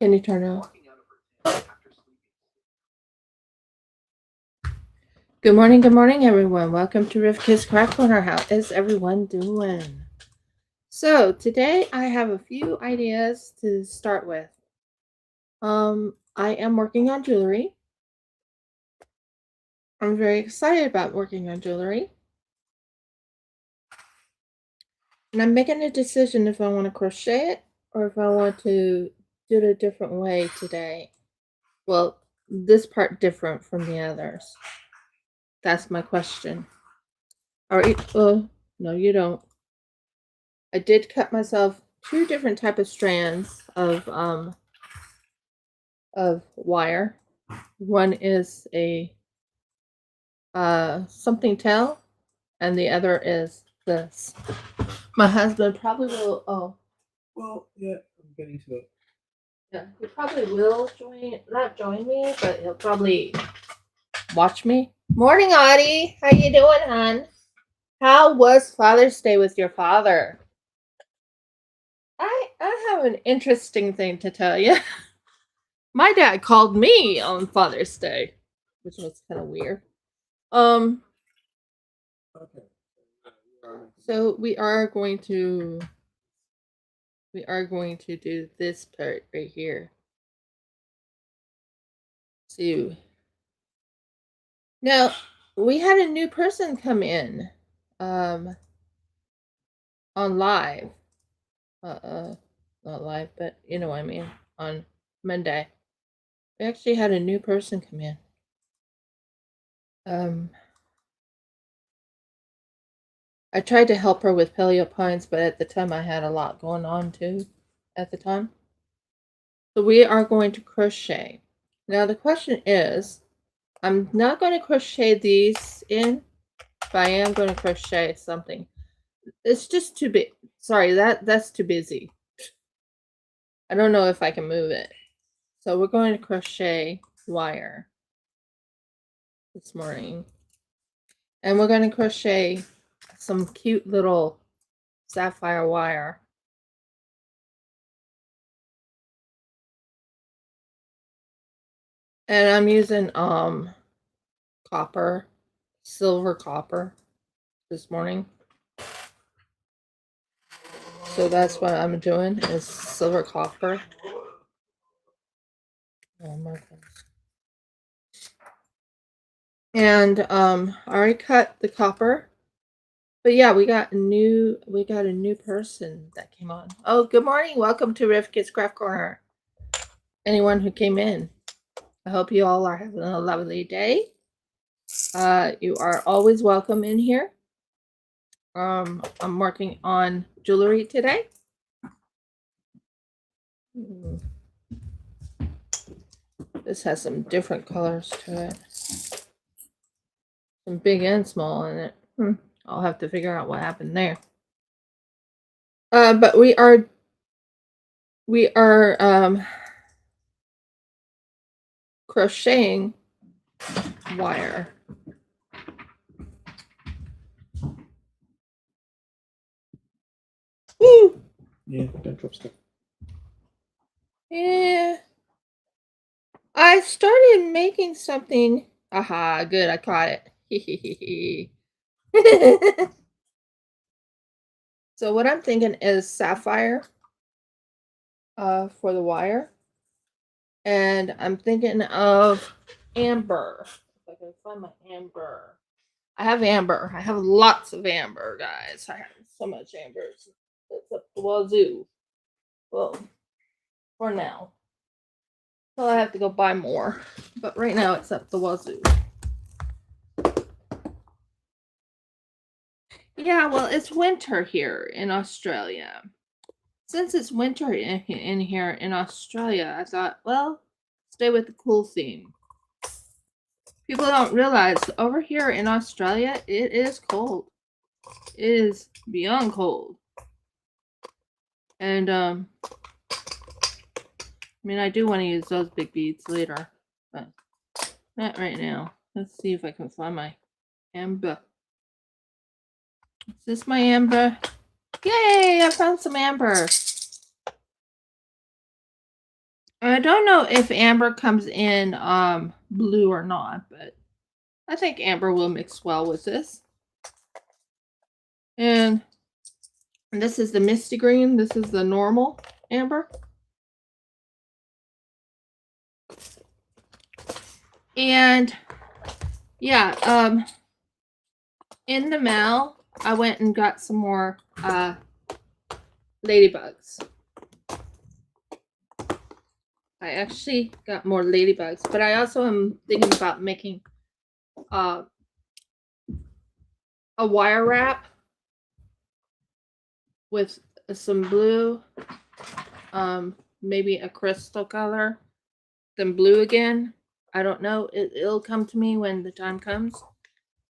Can you turn it off? Good morning, everyone. Welcome to Riff Kids Craft Corner. How is everyone doing? So today I have a few ideas to start with. I am working on jewelry. I'm very excited about working on jewelry. And I'm making a decision if I want to crochet it or if I want to do it a different way today. Well, this part different from the others. That's my question. Or, no, you don't. I did cut myself 2 different type of strands of wire. One is a something tail, and the other is this. My husband probably will. Oh, well, yeah, I'm getting to it. Yeah, he probably will not join me, but he'll probably watch me. Morning, Audie. How you doing, hon? How was Father's Day with your father? I have an interesting thing to tell you. My dad called me on Father's Day, which was kind of weird. Okay. So we are going to do this part right here. So now we had a new person come in on live. Not live, but you know what I mean, on Monday. We actually had a new person come in. I tried to help her with paleo pines, but at the time I had a lot going on too at the time. So we are going to crochet. Now the question is, I'm not going to crochet these in, but I am going to crochet something. It's just too big. Sorry, that's too busy. I don't know if I can move it. So we're going to crochet wire this morning. And we're going to crochet some cute little sapphire wire. And I'm using silver copper this morning. So that's what I'm doing is silver copper. Oh my goodness. And I already cut the copper. But yeah, we got a new person that came on. Oh, good morning. Welcome to Riff Kids Craft Corner. Anyone who came in. I hope you all are having a lovely day. You are always welcome in here. I'm working on jewelry today. This has some different colors to it. Some big and small in it. I'll have to figure out what happened there. But we are crocheting wire. Woo! Yeah, don't drop stuff. Yeah. I started making something. Aha, good, I caught it. So what I'm thinking is sapphire for the wire. And I'm thinking of amber. If I can find my amber. I have amber. I have lots of amber, guys. I have so much amber. It's up the wazoo. Well, for now. So I have to go buy more. But right now it's up the wazoo. Yeah, well, it's winter here in Australia. Since it's winter in here in Australia, I thought, well, stay with the cool theme. People don't realize over here in Australia, it is cold. It is beyond cold. And, I mean, I do want to use those big beads later, but not right now. Let's see if I can find my amber. Is this my amber? Yay! I found some amber. I don't know if amber comes in blue or not, but I think amber will mix well with this. And this is the misty green. This is the normal amber. And yeah, in the mail, I went and got some more ladybugs. I actually got more ladybugs, but I also am thinking about making a wire wrap with some blue, maybe a crystal color, then blue again. I don't know. It'll come to me when the time comes.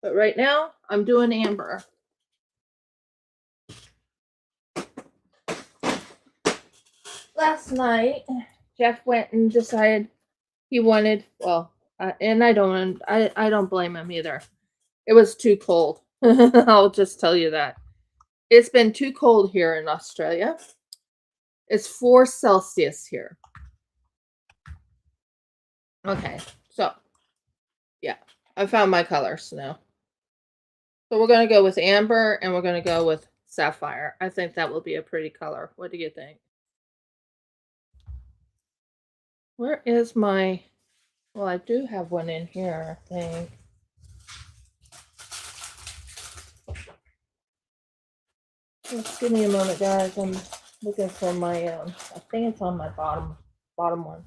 But right now, I'm doing amber. Last night, Jeff went and decided he wanted, well, and I don't blame him either. It was too cold. I'll just tell you that. It's been too cold here in Australia. It's 4 Celsius here. Okay, so yeah, I found my colors now. So we're going to go with amber and we're going to go with sapphire. I think that will be a pretty color. What do you think? Where is my, well, I do have one in here, I think. Just give me a moment, guys. I'm looking for my, I think it's on my bottom one.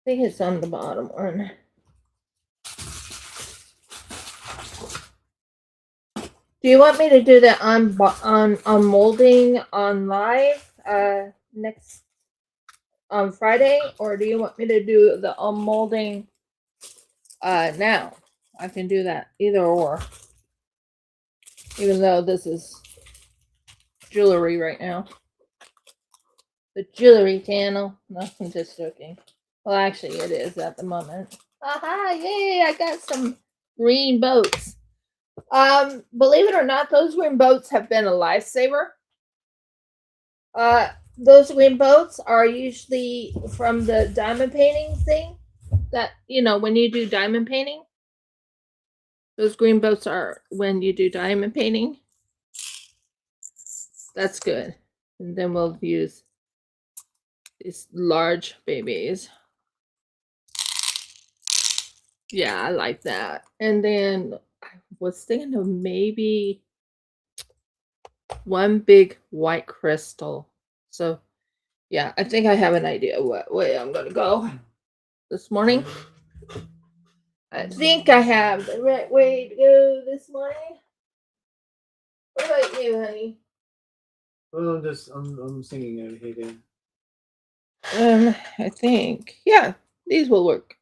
I think it's on the bottom one. Do you want me to do that on molding on live next on Friday, or do you want me to do the molding now? I can do that either or. Even though this is jewelry right now. The jewelry channel. No, I'm just joking. Well, actually, it is at the moment. Aha! Yay! I got some green boats. Believe it or not, those green boats have been a lifesaver. Those green boats are usually from the diamond painting thing. That, you know, when you do diamond painting. Those green boats are when you do diamond painting. That's good. And then we'll use these large babies. Yeah, I like that. And then I was thinking of maybe one big white crystal. So yeah, I think I have an idea what way I'm gonna go this morning. I think I have the right way to go this morning. What about you, honey? Well, I'm singing over here. I think, yeah, these will work.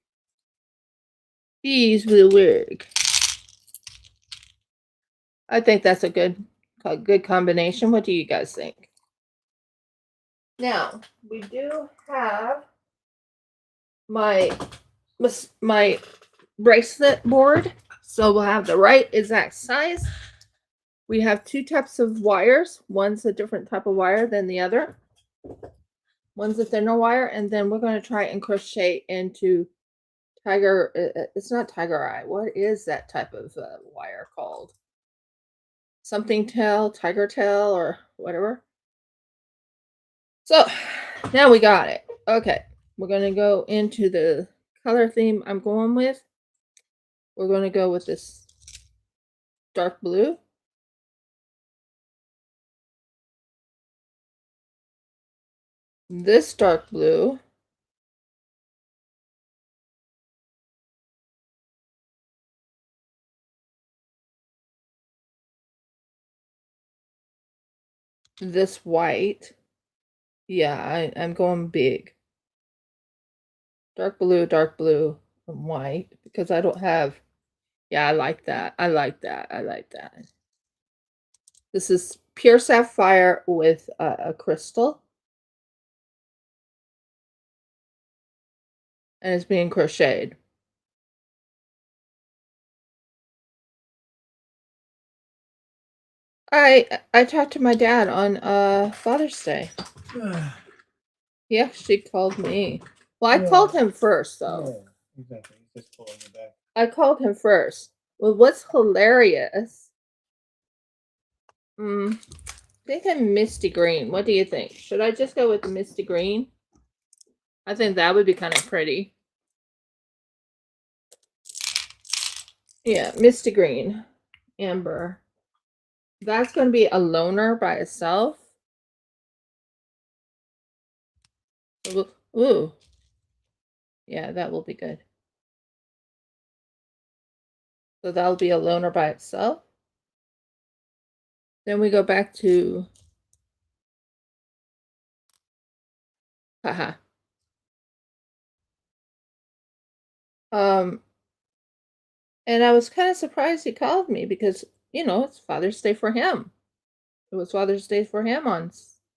These will work. I think that's a good combination. What do you guys think? Now, we do have my bracelet board, so we'll have the right exact size. We have 2 types of wires. One's a different type of wire than the other. One's a thinner wire, and then we're going to try and crochet into tiger. It's not tiger eye. What is that type of wire called? Something tail, tiger tail, or whatever. So now we got it. Okay, we're going to go into the color theme I'm going with. We're going to go with this dark blue. This dark blue. This white. Yeah, I'm going big. Dark blue, and white, because I don't have, yeah, I like that. I like that. I like that. This is pure sapphire with a crystal. And it's being crocheted. I talked to my dad on Father's Day. He actually called me. Well, I called him first though. Yeah, exactly. He's just pulling it back. I called him first. Well, what's hilarious? I think I'm Misty Green. What do you think? Should I just go with the Misty Green? I think that would be kind of pretty. Yeah, Misty Green. Amber. That's going to be a loner by itself. Ooh. Yeah, that will be good. So that'll be a loner by itself. Then we go back to... Haha. And I was kind of surprised he called me because, you know, it's Father's Day for him. It was Father's Day for him on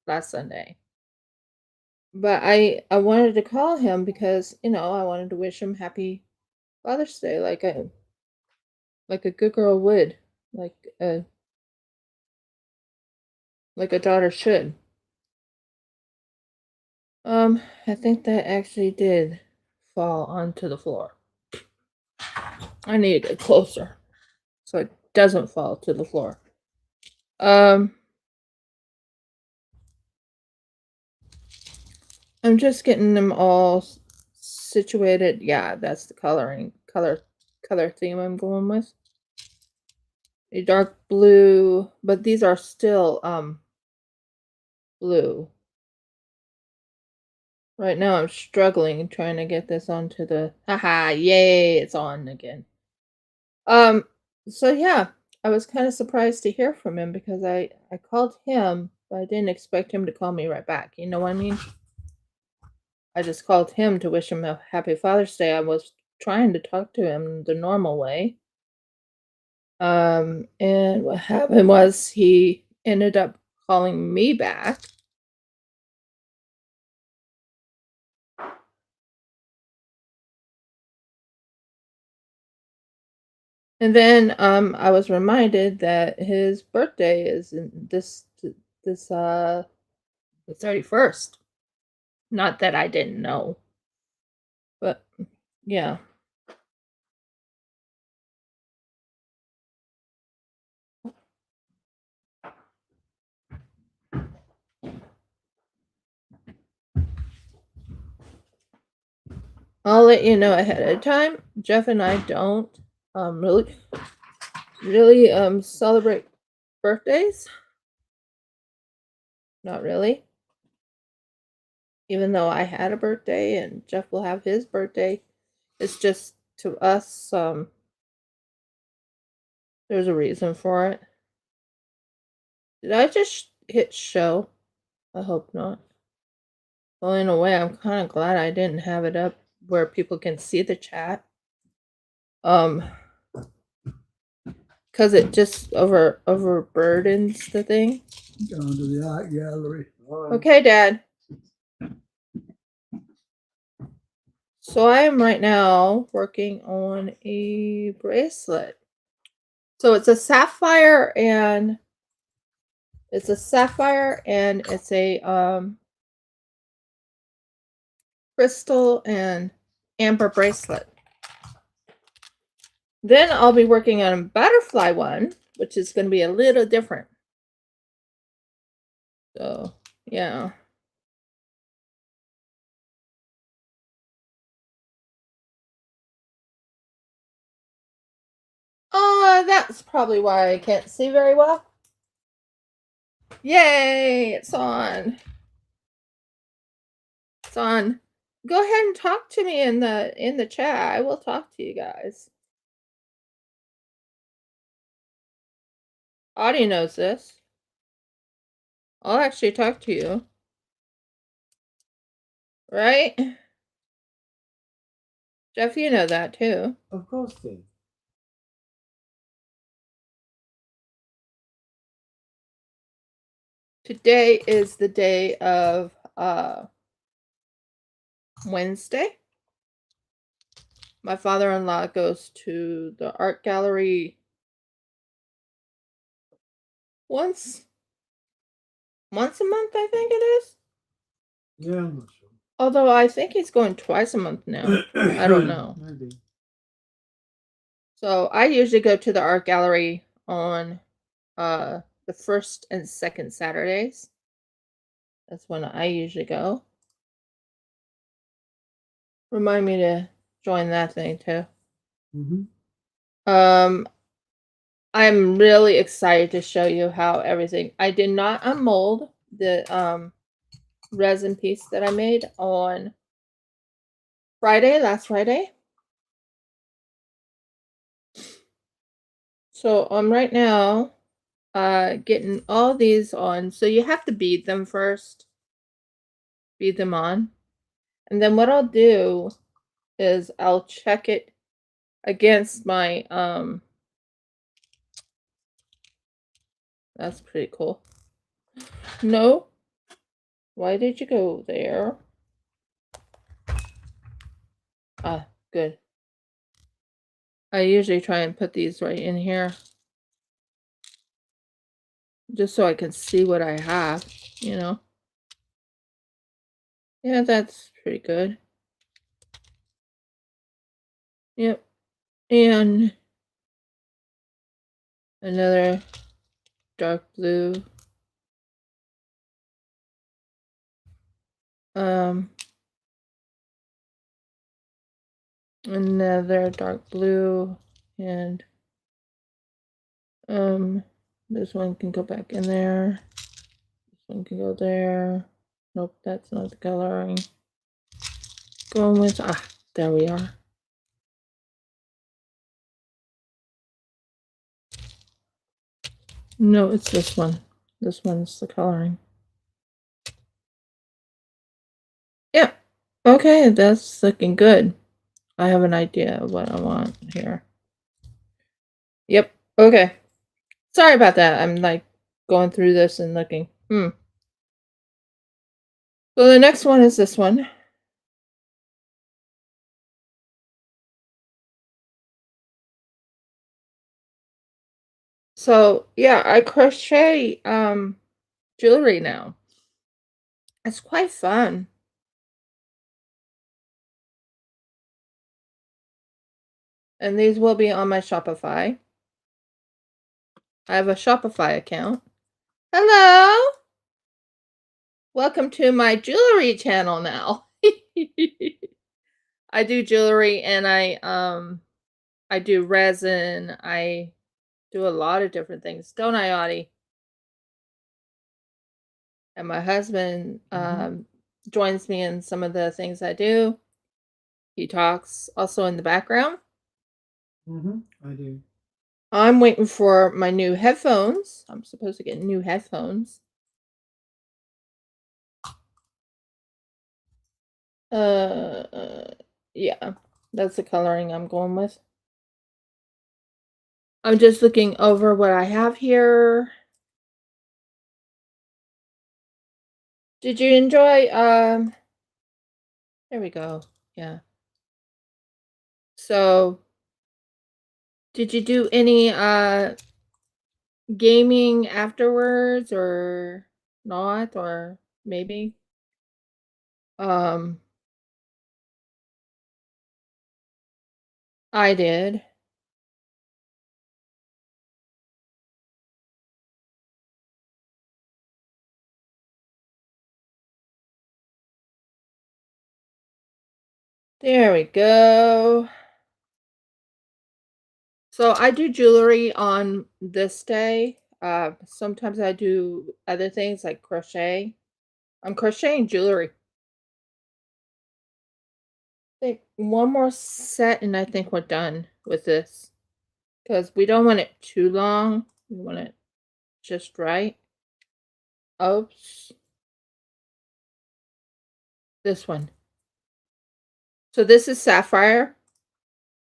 last Sunday. But I wanted to call him because, you know, I wanted to wish him happy Father's Day like a good girl would, like a daughter should. I think that actually did fall onto the floor. I need to get closer so it doesn't fall to the floor. I'm just getting them all situated. Yeah, that's the color theme I'm going with. A dark blue, but these are still blue. Right now I'm struggling trying to get this onto the haha, yay, it's on again. So yeah, I was kind of surprised to hear from him because I called him, but I didn't expect him to call me right back. You know what I mean? I just called him to wish him a happy Father's Day. I was trying to talk to him the normal way. And what happened was he ended up calling me back. And then I was reminded that his birthday is in this the 31st. Not that I didn't know. But yeah. I'll let you know ahead of time. Jeff and I don't really celebrate birthdays. Not really. Even though I had a birthday and Jeff will have his birthday, it's just to us there's a reason for it. Did I just hit show? I hope not. Well, in a way, I'm kind of glad I didn't have it up where people can see the chat. Because it just overburdens the thing. Going to the art gallery. Okay, Dad. So I am right now working on a bracelet. So it's a sapphire and it's a crystal and amber bracelet. Then I'll be working on a butterfly one, which is going to be a little different. So, yeah. That's probably why I can't see very well. Yay, it's on. It's on. Go ahead and talk to me in the chat. I will talk to you guys. Audie knows this. I'll actually talk to you. Right? Jeff, you know that too. Of course, then. Today is the day of Wednesday. My father-in-law goes to the art gallery once a month, I think it is. Yeah, I'm not sure. Although I think he's going twice a month now. I don't know. Maybe. So I usually go to the art gallery on the first and second Saturdays. That's when I usually go. Remind me to join that thing too. I'm really excited to show you how everything. I did not unmold the resin piece that I made on last Friday. So I'm right now getting all these on. So you have to bead them first. Bead them on. And then what I'll do is I'll check it against my that's pretty cool. No. Why did you go there? Ah, good. I usually try and put these right in here. Just so I can see what I have, you know. Yeah, that's pretty good. Yep. And another dark blue. Another dark blue, and this one can go back in there. This one can go there. Nope, that's not the coloring. Going with there we are. No, it's this one. This one's the coloring. Yeah. Okay, that's looking good. I have an idea of what I want here. Yep. Okay. Sorry about that. I'm like going through this and looking. So the next one is this one. So yeah, I crochet jewelry now. It's quite fun. And these will be on my Shopify. I have a Shopify account. Hello! Welcome to my jewelry channel now. I do jewelry and I do resin. I do a lot of different things. Don't I, Audie? And my husband joins me in some of the things I do. He talks also in the background. I do. I'm waiting for my new headphones. I'm supposed to get new headphones. Yeah, that's the coloring I'm going with. I'm just looking over what I have here. Did you enjoy, there we go. Yeah. So, did you do any, gaming afterwards or not, or maybe? I did. There we go. So I do jewelry on this day. Sometimes I do other things like crochet. I'm crocheting jewelry. I think one more set and I think we're done with this. Because we don't want it too long. We want it just right. Oops. This one. So this is sapphire.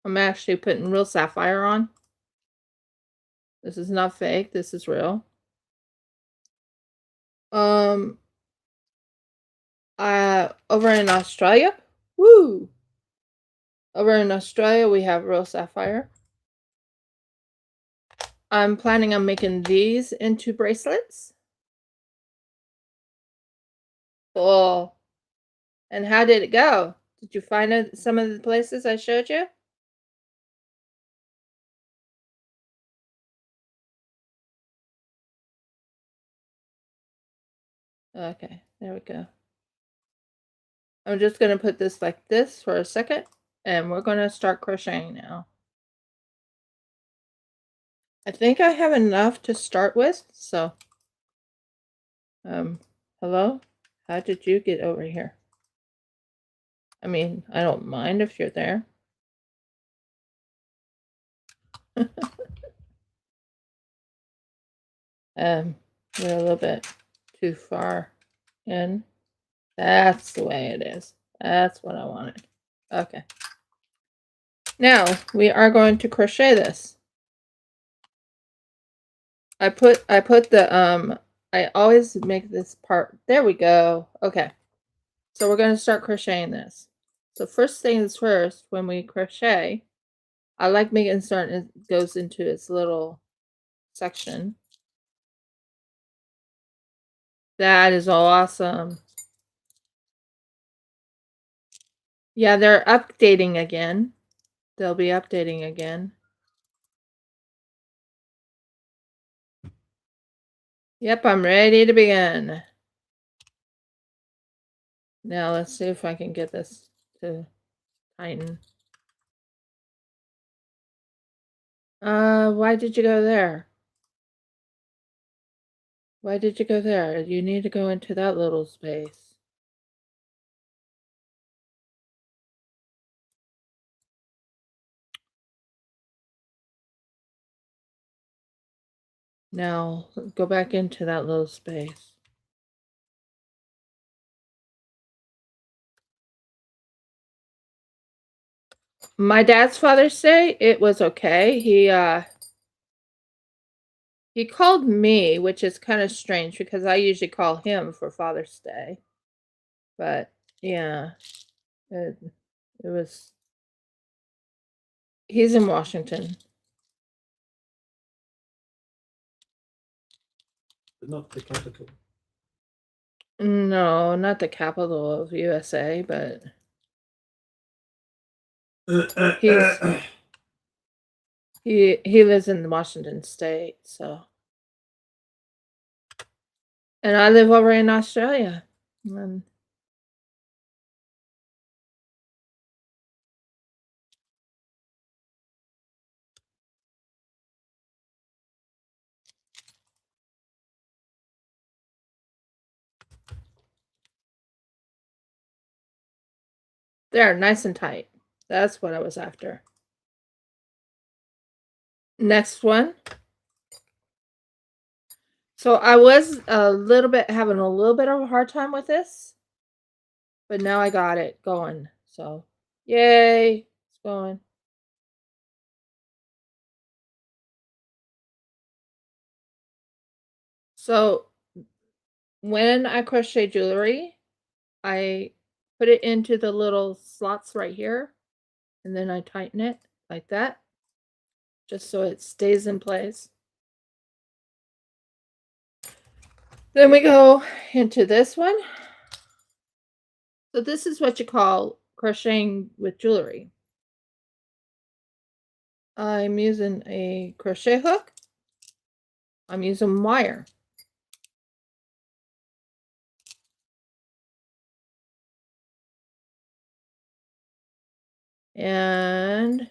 I'm actually putting real sapphire on. This is not fake. This is real. Over in Australia. Woo! Over in Australia, we have real sapphire. I'm planning on making these into bracelets. Cool. And how did it go? Did you find some of the places I showed you? Okay, there we go. I'm just going to put this like this for a second, and we're going to start crocheting now. I think I have enough to start with, so hello? How did you get over here? I mean, I don't mind if you're there. We're a little bit too far in. That's the way it is. That's what I wanted. Okay. Now we are going to crochet this. I put the I always make this part. There we go. Okay. So we're going to start crocheting this. So first things first, when we crochet, I like making certain it goes into its little section. That is awesome. Yeah, they're updating again. They'll be updating again. Yep, I'm ready to begin. Now let's see if I can get this to tighten. Why did you go there? Why did you go there? You need to go into that little space. Now go back into that little space. My dad's Father's Day, it was okay. He called me, which is kind of strange because I usually call him for Father's Day. But yeah, it was. He's in Washington. But not the capital. No, not the capital of USA, but he lives in Washington State, so. And I live over in Australia. And they're nice and tight. That's what I was after. Next one. So I was having a little bit of a hard time with this, but now I got it going. So yay, it's going. So when I crochet jewelry, I put it into the little slots right here, and then I tighten it like that, just so it stays in place. Then we go into this one. So this is what you call crocheting with jewelry. I'm using a crochet hook. I'm using wire. And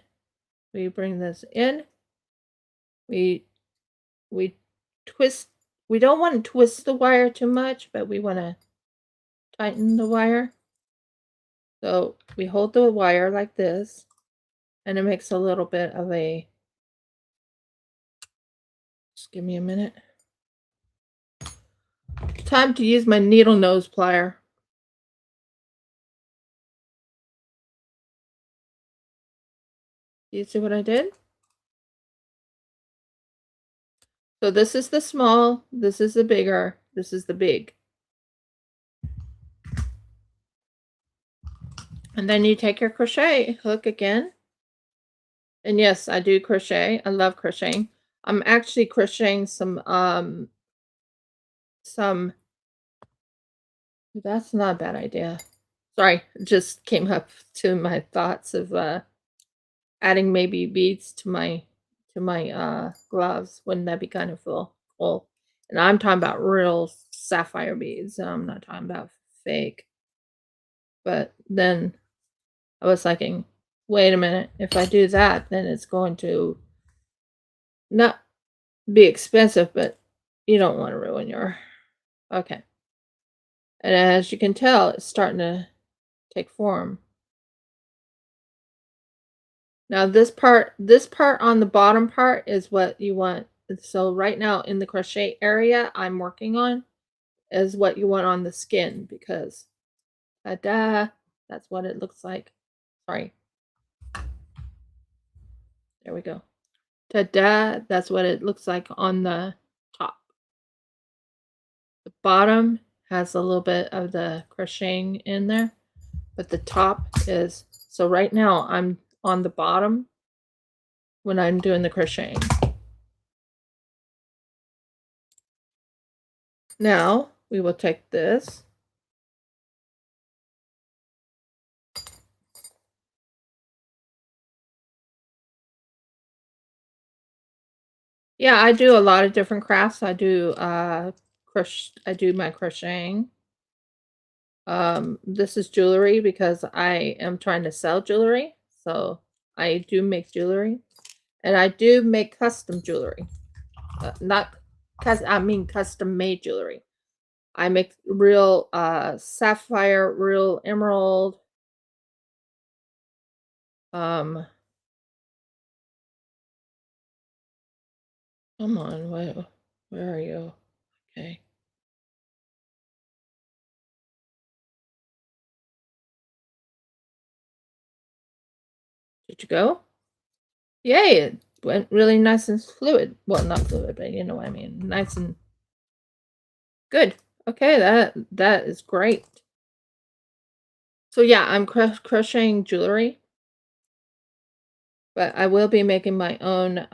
we bring this in. We twist. We don't want to twist the wire too much, but we want to tighten the wire. So we hold the wire like this, and it makes a little bit of a. Just give me a minute. Time to use my needle nose plier. Do you see what I did? So this is the small, this is the bigger, this is the big. And then you take your crochet hook again. And yes, I do crochet. I love crocheting. I'm actually crocheting some that's not a bad idea. Sorry, just came up to my thoughts of adding maybe beads to my gloves. Wouldn't that be kind of cool? And I'm talking about real sapphire beads. I'm not talking about fake. But then I was thinking, wait a minute, if I do that, then it's going to not be expensive, but you don't want to ruin your okay. And as you can tell, it's starting to take form. Now this part on the bottom part is what you want. So right now in the crochet area I'm working on is what you want on the skin because ta-da, that's what it looks like. Sorry. There we go. Ta-da, that's what it looks like on the top. The bottom has a little bit of the crocheting in there, but the top is, so right now I'm on the bottom when I'm doing the crocheting. Now we will take this. Yeah, I do a lot of different crafts. I do I do my crocheting. This is jewelry because I am trying to sell jewelry. So I do make jewelry. And I do make custom jewelry. Not I mean custom made jewelry. I make real sapphire, real emerald. Um Come on, where are you? Okay. Did you go? Yay, it went really nice and fluid. Well, not fluid, but you know what I mean. Nice and good. Okay, that is great. So yeah, I'm crocheting jewelry, but I will be making my own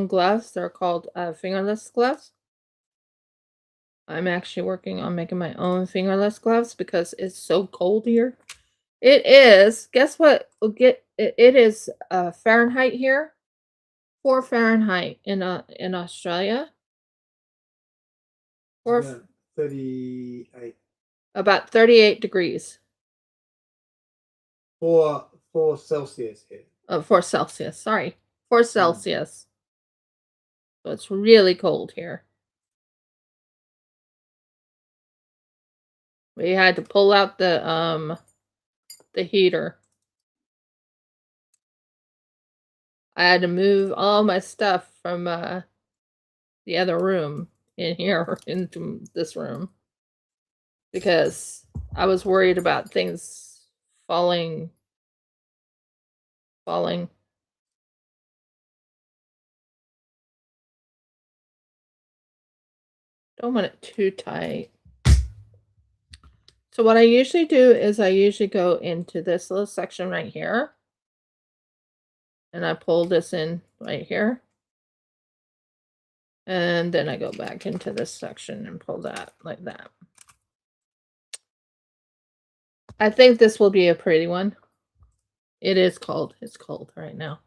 gloves. They're called fingerless gloves. I'm actually working on making my own fingerless gloves because it's so cold here. It is. Guess what? It is Fahrenheit here. 4 Fahrenheit in Australia. Or Yeah, 38. about 38 degrees. 4 Celsius here. 4 Celsius. Sorry. 4 Celsius. So it's really cold here. We had to pull out the heater. I had to move all my stuff from the other room in here into this room because I was worried about things falling. Don't want it too tight. So what I usually do is I usually go into this little section right here. And I pull this in right here. And then I go back into this section and pull that like that. I think this will be a pretty one. It is cold. It's cold right now.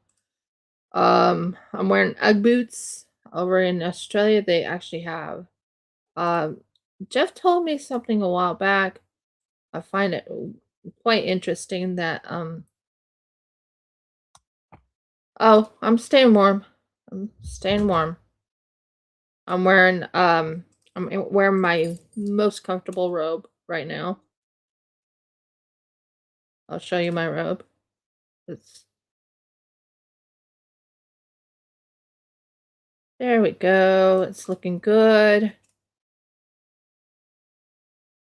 I'm wearing Ugg boots. Over in Australia, they actually have. Jeff told me something a while back. I find it quite interesting that oh, I'm staying warm. I'm staying warm. I'm wearing my most comfortable robe right now. I'll show you my robe. It's There we go. It's looking good.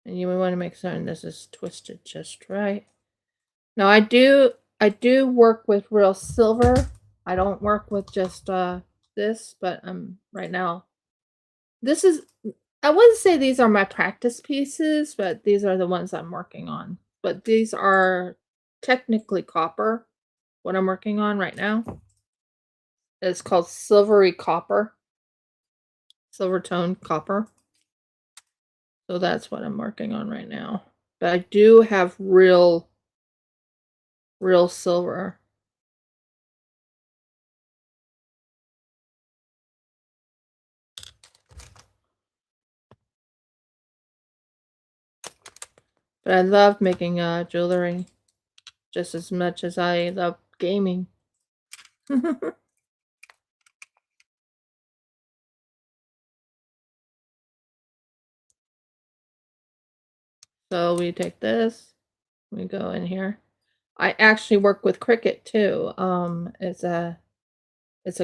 And you want to make certain this is twisted just right. Now I do work with real silver. I don't work with just this, but right now this is, I wouldn't say these are my practice pieces, but these are the ones I'm working on. But these are technically copper, what I'm working on right now. It's called silvery copper. Silver tone copper. So that's what I'm working on right now. But I do have real silver. But I love making jewelry just as much as I love gaming. So we take this, we go in here. I actually work with Cricut too. It's a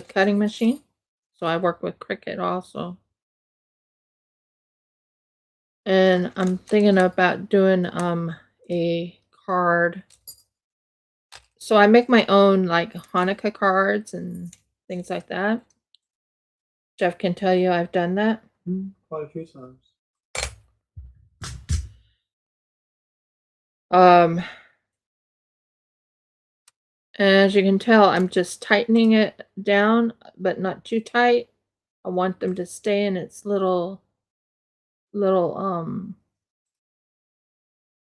cutting machine, so I work with Cricut also. And I'm thinking about doing a card. So I make my own like Hanukkah cards and things like that. Jeff can tell you I've done that. Quite a few times. As you can tell, I'm just tightening it down, but not too tight. I want them to stay in its little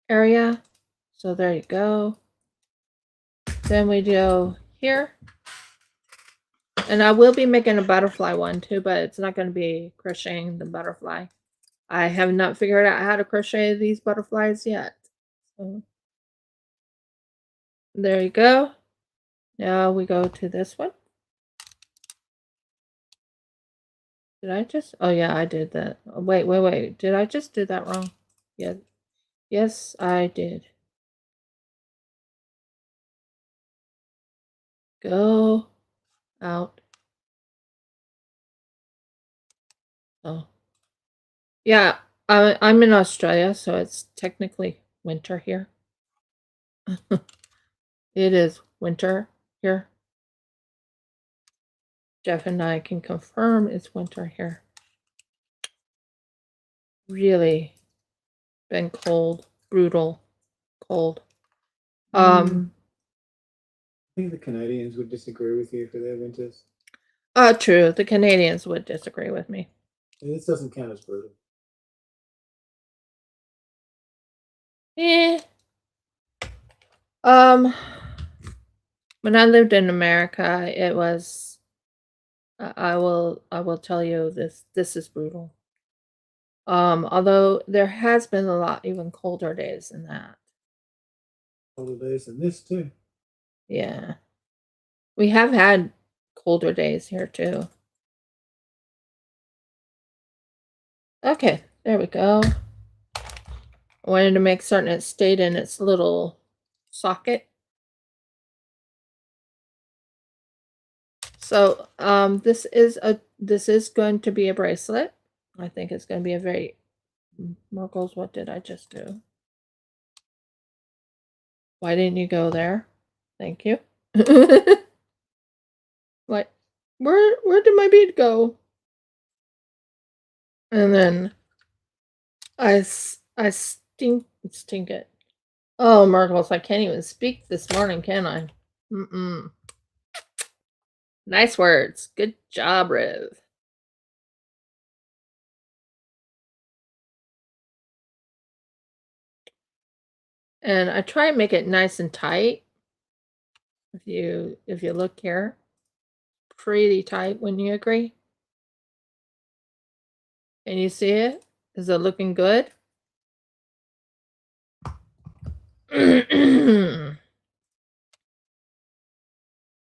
area. So there you go. Then we go here. And I will be making a butterfly one too, but it's not going to be crocheting the butterfly. I have not figured out how to crochet these butterflies yet. So there you go. Now we go to this one. Did I just? Oh yeah, I did that. Oh, wait. Did I just do that wrong? Yeah. Yes, I did. Go out. Oh. Yeah, I'm in Australia, so it's technically winter here. It is winter here. Jeff and I can confirm it's winter here. Really been cold, brutal cold. I think the Canadians would disagree with you for their winters. True. The Canadians would disagree with me. And this doesn't count as brutal. Eh. When I lived in America, it was. I will tell you this is brutal. Although there has been a lot even colder days than that. Colder days than this too. Yeah. We have had colder days here too. Okay, there we go. I wanted to make certain it stayed in its little socket. So this is going to be a bracelet. I think it's going to be a very Merkles. What did I just do? Why didn't you go there? Thank you. What? Where did my bead go? And then I stink it. Oh, Merkles, I can't even speak this morning, can I? Nice words. Good job, Riv. And I try and make it nice and tight. If you look here, pretty tight. Wouldn't you agree? Can you see it? Is it looking good?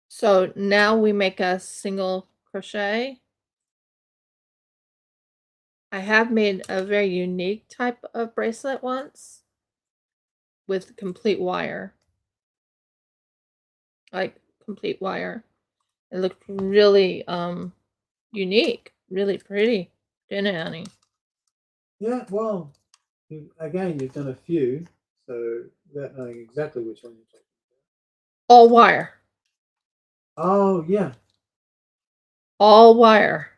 So now we make a single crochet. I have made a very unique type of bracelet once with complete wire. Like complete wire. It looked really unique, really pretty, didn't it, honey? Yeah, well, you've done a few, so without knowing exactly which one you're talking All wire. about. Oh, yeah. All wire.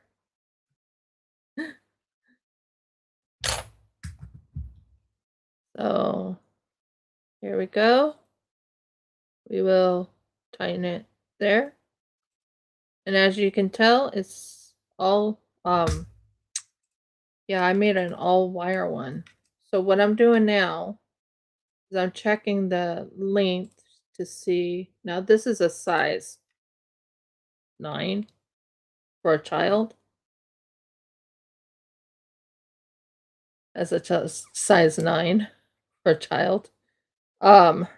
So here we go. We will tighten it there. And as you can tell, it's all, yeah, I made an all wire one. So what I'm doing now is I'm checking the length to see. Now this is a size 9 for a child. As a size 9 for a child. There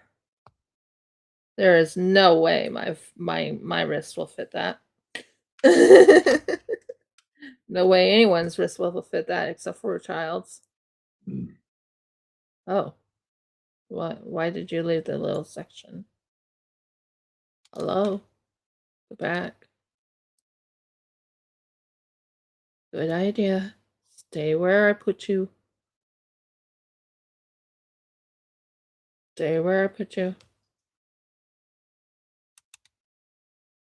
is no way my wrist will fit that. No way anyone's wrist will fit that except for a child's. Oh, why did you leave the little section? Hello, go back. Good idea. Stay where I put you. Stay where I put you.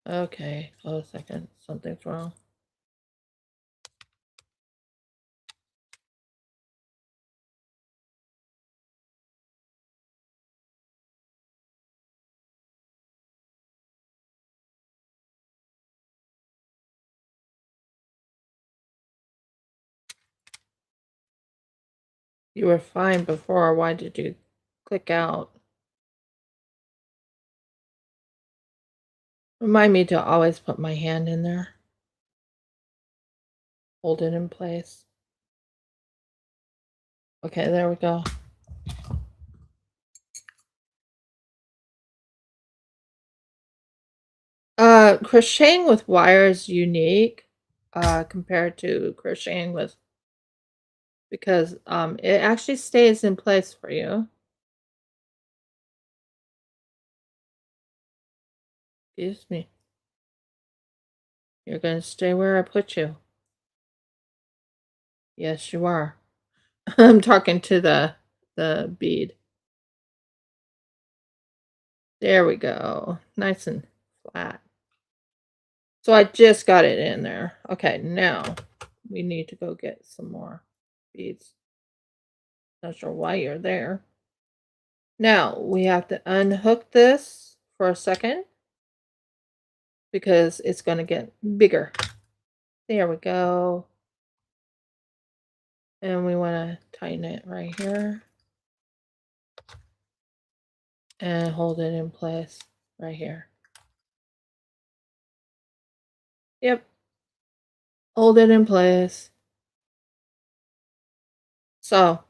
Okay, hold a second. Something's wrong. You were fine before. Why did you click out? Remind me to always put my hand in there. Hold it in place. Okay, there we go. Crocheting with wire is unique compared to crocheting with, because it actually stays in place for you. Excuse me. You're going to stay where I put you. Yes, you are. I'm talking to the bead. There we go. Nice and flat. So I just got it in there. Okay, now we need to go get some more beads. Not sure why you're there. Now we have to unhook this for a second because it's going to get bigger. There we go. And we want to tighten it right here. And hold it in place right here. Yep. Hold it in place. So,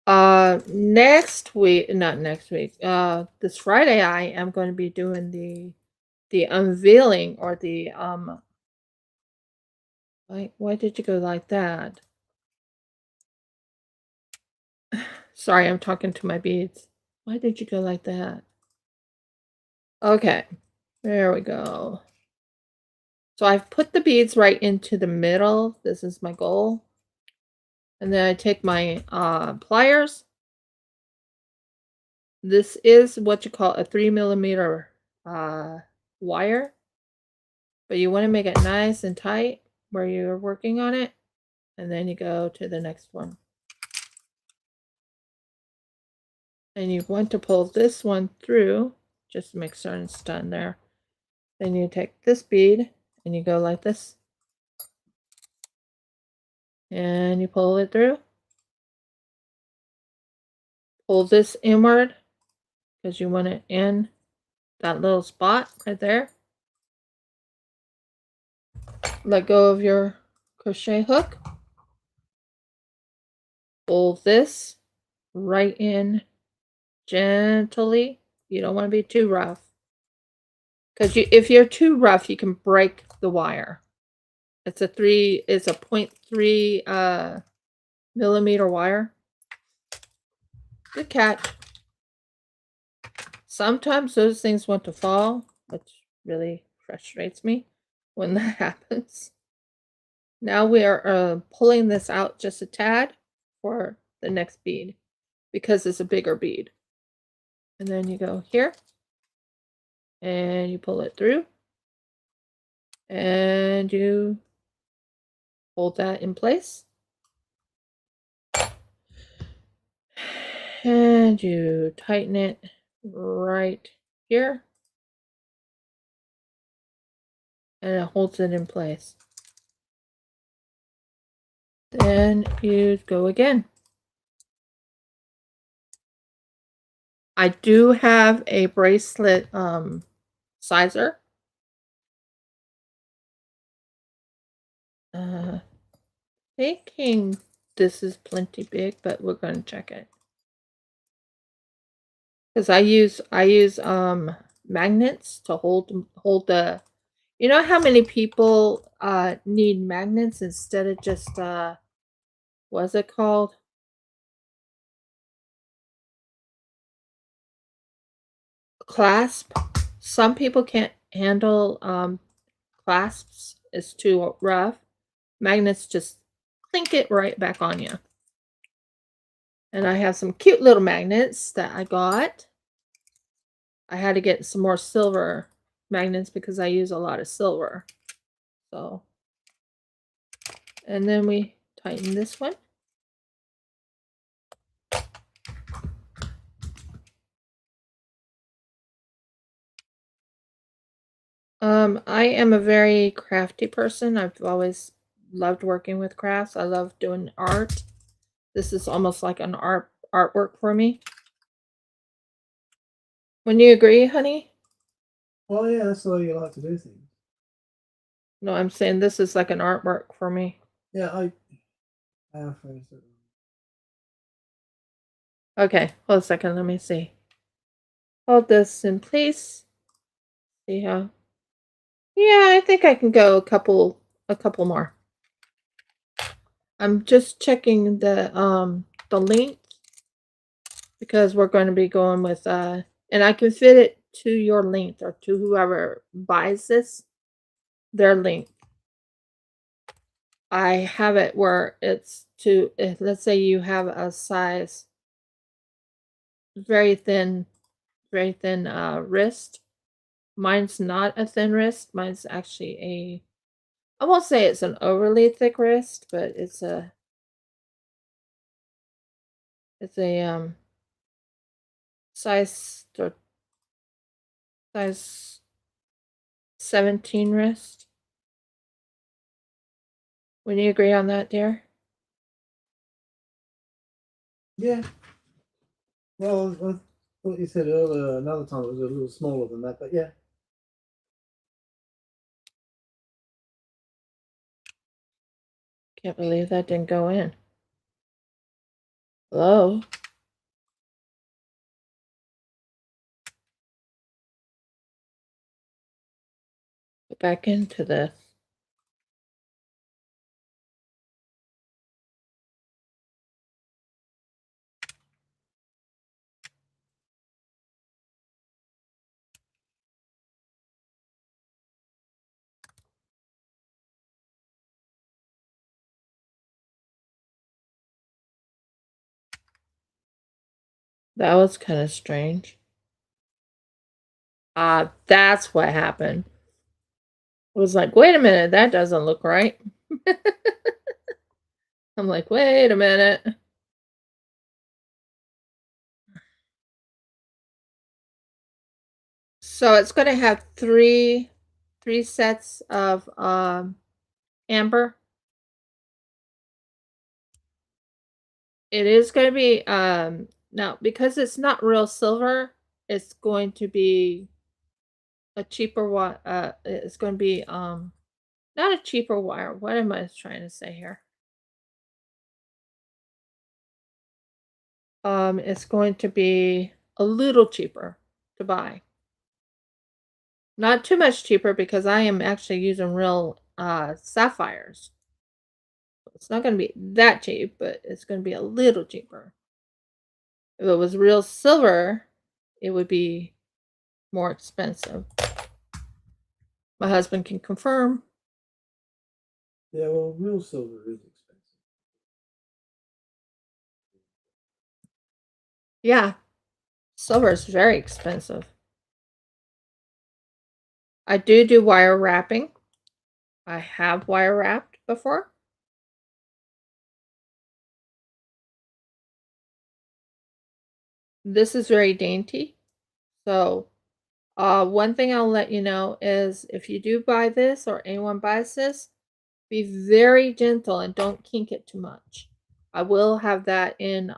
next week, not next week, this Friday I am going to be doing the unveiling, or the why did you go like that? Sorry, I'm talking to my beads. Why did you go like that? Okay, there we go. So I've put the beads right into the middle. This is my goal. And then I take my pliers. This is what you call a 3mm wire. But you want to make it nice and tight where you're working on it. And then you go to the next one. And you want to pull this one through, just to make certain it's done there. Then you take this bead and you go like this. And you pull it through. Pull this inward because you want it in that little spot right there. Let go of your crochet hook. Pull this right in gently. You don't want to be too rough, because if you're too rough, you can break the wire. It's a 0.3 millimeter wire. Good catch. Sometimes those things want to fall, which really frustrates me when that happens. Now we are pulling this out just a tad for the next bead because it's a bigger bead. And then you go here and you pull it through and you hold that in place. And you tighten it right here. and it holds it in place. Then you go again. I do have a bracelet sizer. Thinking this is plenty big, but we're going to check it. Because I use magnets to hold the, you know how many people need magnets instead of just what's it called? Clasp. Some people can't handle clasps. It's too rough. Magnets just clink it right back on you. And I have some cute little magnets that I got. I had to get some more silver magnets because I use a lot of silver. So, and then we tighten this one. I am a very crafty person. I've always loved working with crafts. I love doing art. This is almost like an artwork for me. Wouldn't you agree, honey? Well, yeah, that's the way you like to do things. No, I'm saying this is like an artwork for me. Yeah, I phrased it. Okay, hold a second. Let me see. Hold this in place. See how? Yeah, I think I can go a couple more. I'm just checking the length because we're going to be going with and I can fit it to your length or to whoever buys this, their length. I have it where it's to, let's say you have a size very thin wrist. Mine's not a thin wrist. Mine's actually I won't say it's an overly thick wrist, but it's a size 17 wrist. Would you agree on that, dear? Yeah. Well, I thought you said earlier another time it was a little smaller than that, but yeah. Can't believe that didn't go in. Hello? Get back into this. That was kind of strange. That's what happened. It was like, wait a minute, that doesn't look right. I'm like, wait a minute. So it's going to have three sets of amber. It is going to be now because it's not real silver, it's going to be a cheaper one. It's going to be not a cheaper wire. What am I trying to say here? It's going to be a little cheaper to buy. Not too much cheaper because I am actually using real sapphires. It's not going to be that cheap, but it's going to be a little cheaper. If it was real silver, it would be more expensive. My husband can confirm. Yeah, well, real silver is expensive. Yeah, silver is very expensive. I do wire wrapping. I have wire wrapped before. This is very dainty. So One thing I'll let you know is if you do buy this or anyone buys this, be very gentle and don't kink it too much. I will have that in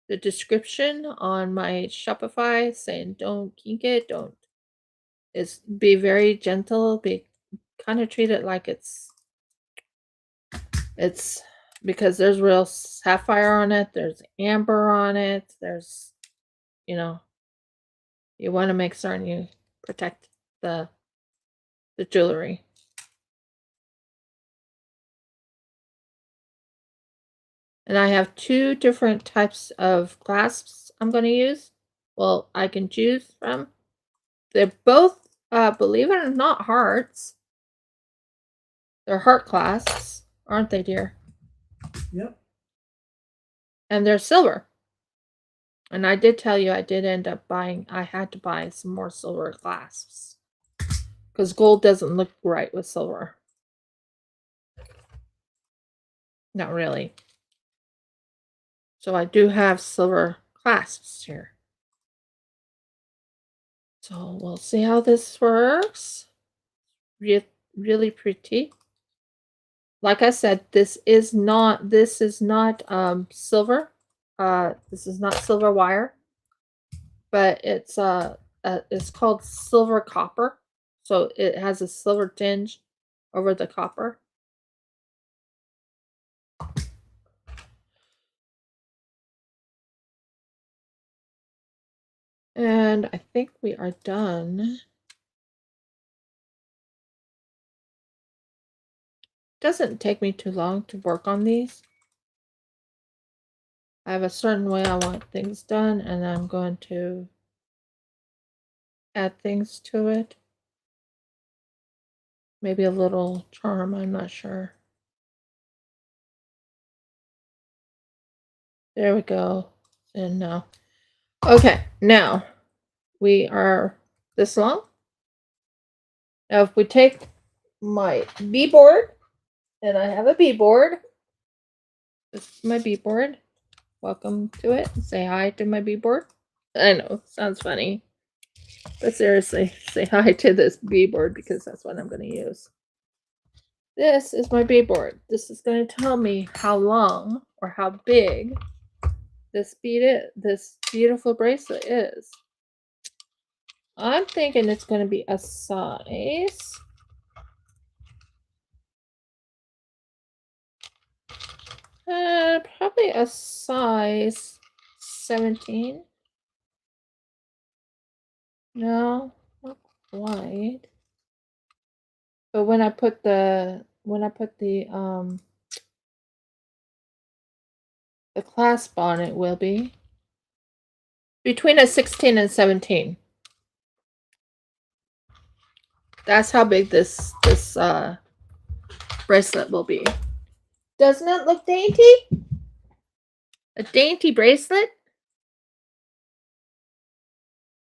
the description on my Shopify saying don't kink it, don't. It's be very gentle, be kind of treat it like it's because there's real sapphire on it, there's amber on it, there's you want to make certain you protect the jewelry. And I have 2 different types of clasps I'm going to use. Well, I can choose from. They're both, believe it or not, hearts. They're heart clasps, aren't they, dear? Yep. And they're silver. And I did tell you I did end up buying, I had to buy some more silver clasps. Because gold doesn't look right with silver. Not really. So I do have silver clasps here. So we'll see how this works. Really pretty. Like I said, this is not silver. This is not silver wire, but it's called silver copper. So it has a silver tinge over the copper. And I think we are done. Doesn't take me too long to work on these. I have a certain way I want things done, and I'm going to add things to it. Maybe a little charm, I'm not sure. There we go. And now. Okay, now we are this long. Now if we take my B-board, and I have a B-board. This is my B-board. Welcome to it. Say hi to my B-board. I know, sounds funny. But seriously, say hi to this B-board because that's what I'm going to use. This is my B-board. This is going to tell me how long or how big this beautiful bracelet is. I'm thinking it's going to be a size. Probably a size 17. No, not quite. But when I put the clasp on, it will be between a 16 and 17. That's how big this bracelet will be. Doesn't it look dainty? A dainty bracelet?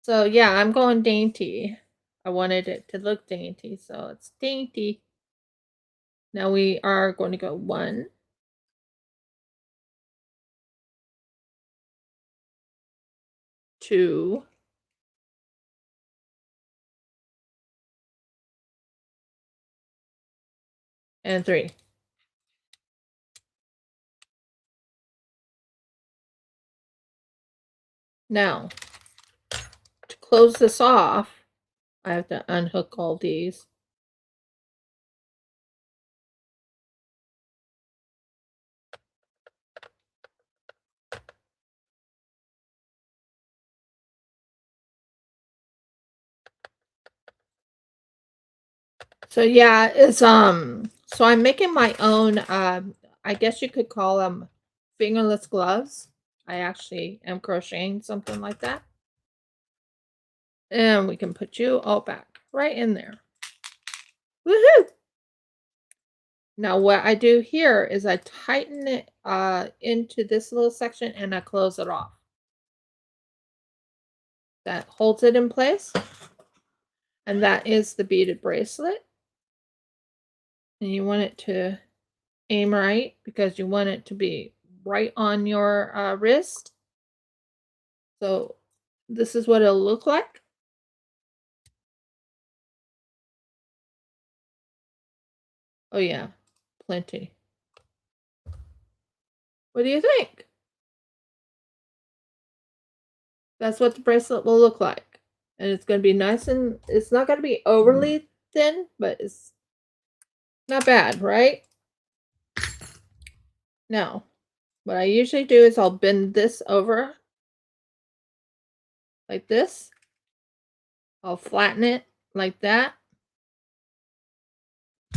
So yeah, I'm going dainty. I wanted it to look dainty, so it's dainty. Now we are going to go 1, 2, and 3. Now, to close this off, I have to unhook all these. So yeah, it's so I'm making my own I guess you could call them fingerless gloves. I actually am crocheting something like that. And we can put you all back right in there. Woohoo! Now what I do here is I tighten it into this little section and I close it off. That holds it in place. And that is the beaded bracelet. And you want it to aim right because you want it to be right on your wrist. So this is what it'll look like. Oh yeah, plenty. What do you think? That's what the bracelet will look like. And it's going to be nice, and it's not going to be overly thin, but it's not bad, right? Now, what I usually do is I'll bend this over like this. I'll flatten it like that.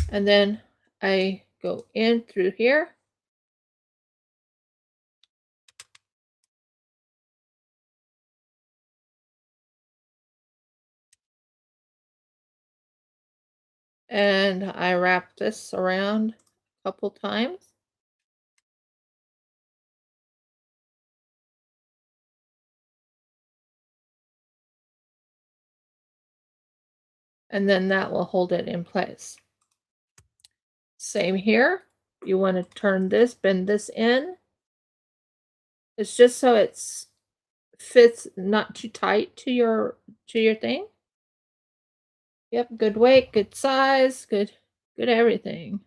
And then I go in through here. And I wrap this around a couple times. And then that will hold it in place. Same here. You want to turn this, bend this in. It's just so it's fits not too tight to your thing. Yep, good weight, good size, good everything.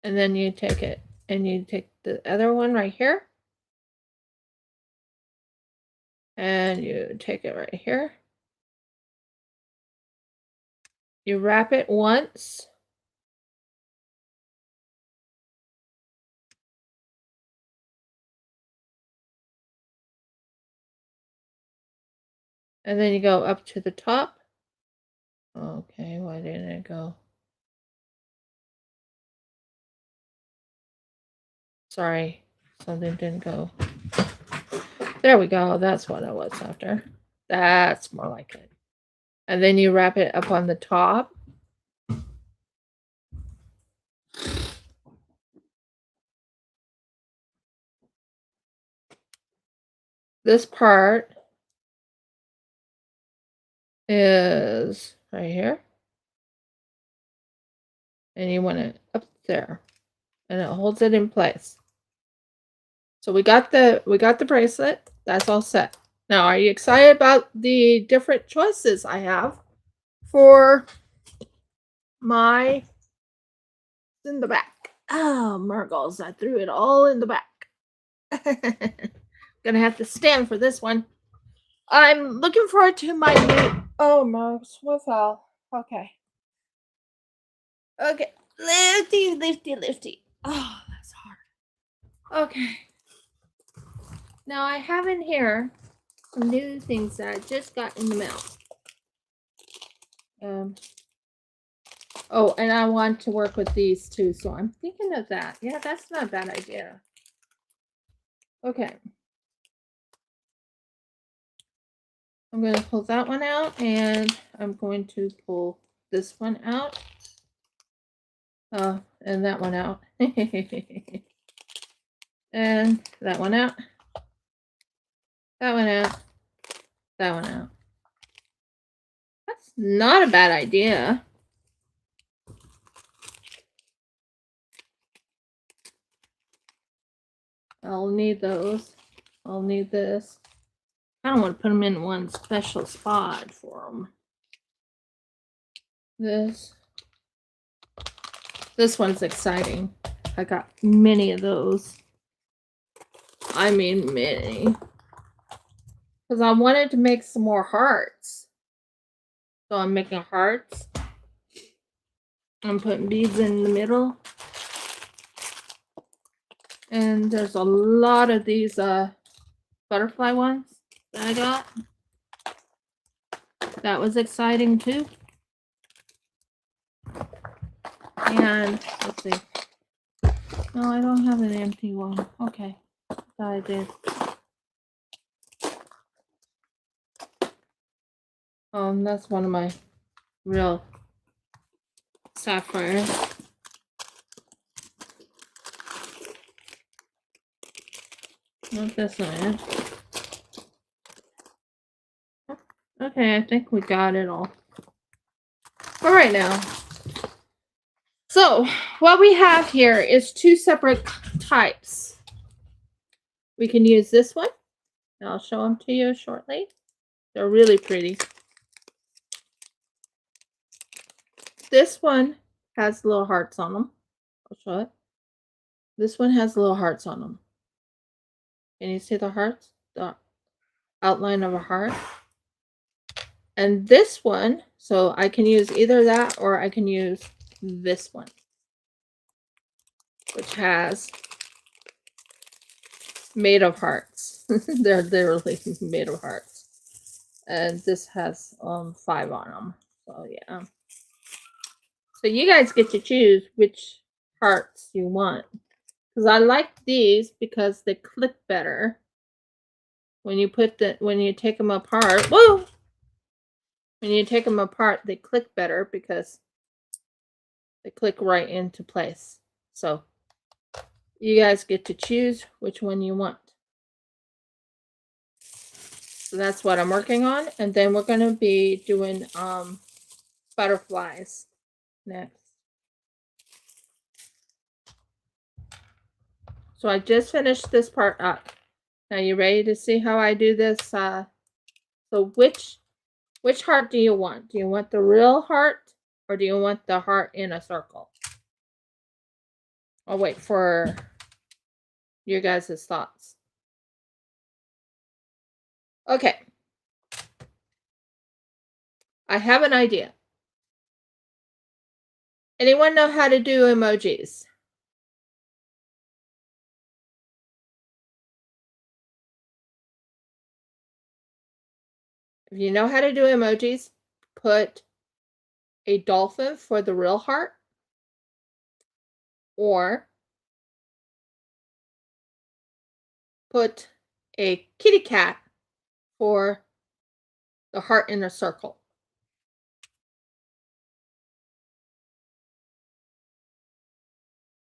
And then you take it and you take the other one right here. And you take it right here. You wrap it once. And then you go up to the top. Okay, why didn't it go? Sorry, something didn't go. There we go. That's what I was after. That's more like it. And then you wrap it up on the top. This part is right here. And you want it up there. And it holds it in place. So we got the bracelet. That's all set. Now, are you excited about the different choices I have for my in the back? Oh, Murgles, I threw it all in the back. Gonna have to stand for this one. I'm looking forward to my new. Oh, Murgles, what fell? Okay. Okay. Lifty, lifty, lifty. Oh, that's hard. Okay. Now I have in here some new things that I just got in the mail. Oh, and I want to work with these too, so I'm thinking of that. Yeah, that's not a bad idea. Okay. I'm going to pull that one out, and I'm going to pull this one out. Oh, and that one out. And that one out. That one out. That one out. That's not a bad idea. I'll need those. I'll need this. I don't want to put them in one special spot for them. This one's exciting. I got many of those. I mean many. Because I wanted to make some more hearts. So I'm making hearts. I'm putting beads in the middle. And there's a lot of these butterfly ones that I got. That was exciting too. And let's see. No, I don't have an empty one. Okay. I thought I did. That's one of my real sapphires. Not this one. Okay, I think we got it all. For right now. So, what we have here is two separate types. We can use this one. And I'll show them to you shortly. They're really pretty. this one has little hearts on them. I'll show it. This one has little hearts on them. Can you see the hearts? The outline of a heart. And this one, so I can use either that or I can use this one, which has made of hearts. They're literally made of hearts. And this has 5 on them. So yeah. So you guys get to choose which hearts you want. Because I like these because they click better. When you take them apart, whoa! When you take them apart, they click better because they click right into place. So you guys get to choose which one you want. So that's what I'm working on. And then we're going to be doing butterflies next. So I just finished this part up. Now you ready to see how I do this? So which heart do you want? Do you want the real heart or do you want the heart in a circle? I'll wait for your guys' thoughts. Okay. I have an idea. Anyone know how to do emojis? If you know how to do emojis, put a dolphin for the real heart or put a kitty cat for the heart in a circle.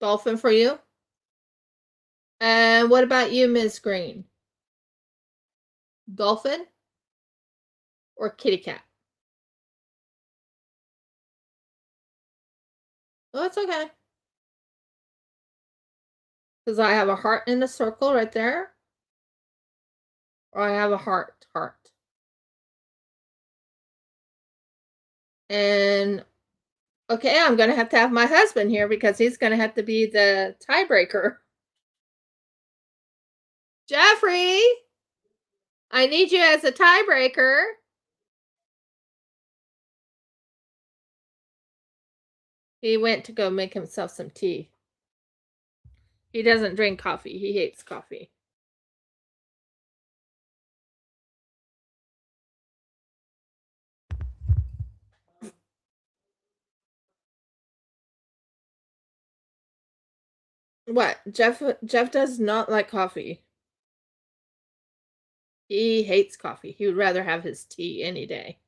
Dolphin for you? And what about you, Ms. Green? Dolphin or kitty cat? Oh, it's okay. Because I have a heart in a circle right there. Or I have a heart. And okay, I'm going to have my husband here because he's going to have to be the tiebreaker. Jeffrey, I need you as a tiebreaker. He went to go make himself some tea. He doesn't drink coffee. He hates coffee. What? Jeff does not like coffee. He hates coffee. He would rather have his tea any day.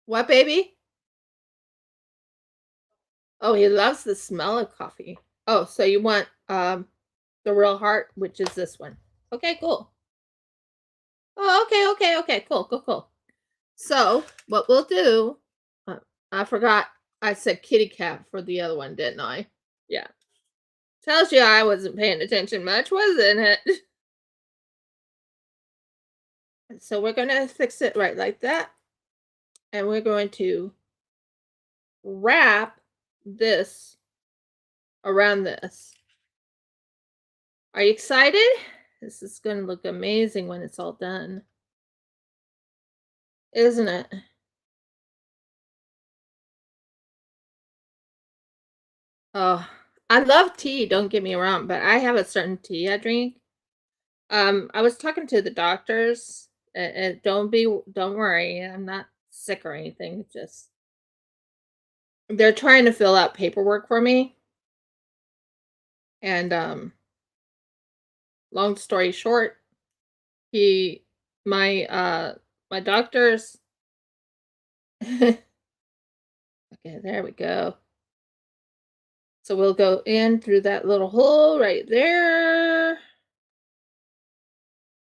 What, baby? Oh, he loves the smell of coffee. Oh, so you want the real heart, which is this one. Okay, cool. Oh, okay. Cool. So, what we'll do, I forgot I said kitty cat for the other one, didn't I? Yeah. Tells you I wasn't paying attention much, wasn't it? So we're going to fix it right like that. And we're going to wrap this around this. Are you excited? This is going to look amazing when it's all done. Isn't it? Oh, I love tea, don't get me wrong, but I have a certain tea I drink. I was talking to the doctors, and don't worry, I'm not sick or anything. Just they're trying to fill out paperwork for me, and long story short, my doctors. Okay, there we go. So we'll go in through that little hole right there.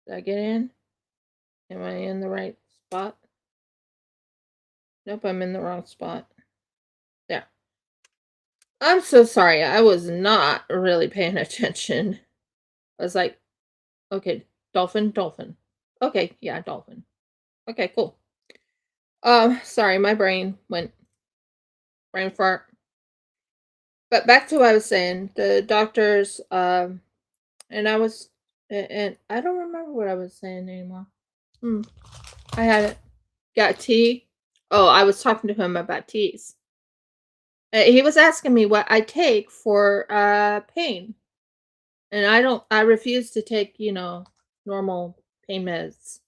Did I get in? Am I in the right spot? Nope, I'm in the wrong spot. There. I'm so sorry. I was not really paying attention. I was like, okay, dolphin. Okay, yeah, dolphin. Okay, cool. Sorry, my brain fart. But back to what I was saying, the doctors, and I don't remember what I was saying anymore. I had it. Got tea. Oh, I was talking to him about teas. He was asking me what I take for pain, and I refuse to take normal pain meds.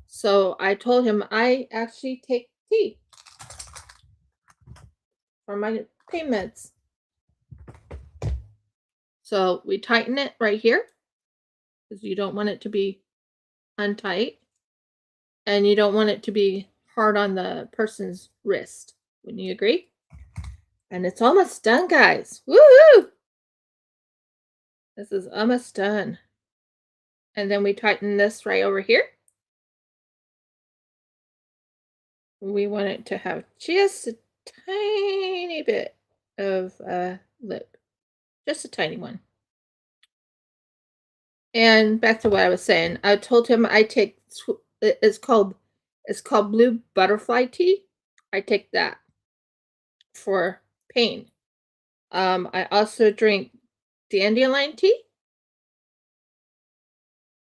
So I told him I actually take tea for my pain meds. So we tighten it right here because you don't want it to be untight, and you don't want it to be hard on the person's wrist. Wouldn't you agree? And it's almost done, guys. Woohoo! This is almost done. And then we tighten this right over here. We want it to have just a tiny bit of lip. Just a tiny one. And back to what I was saying. I told him I take it's called blue butterfly tea. I take that for pain. I also drink dandelion tea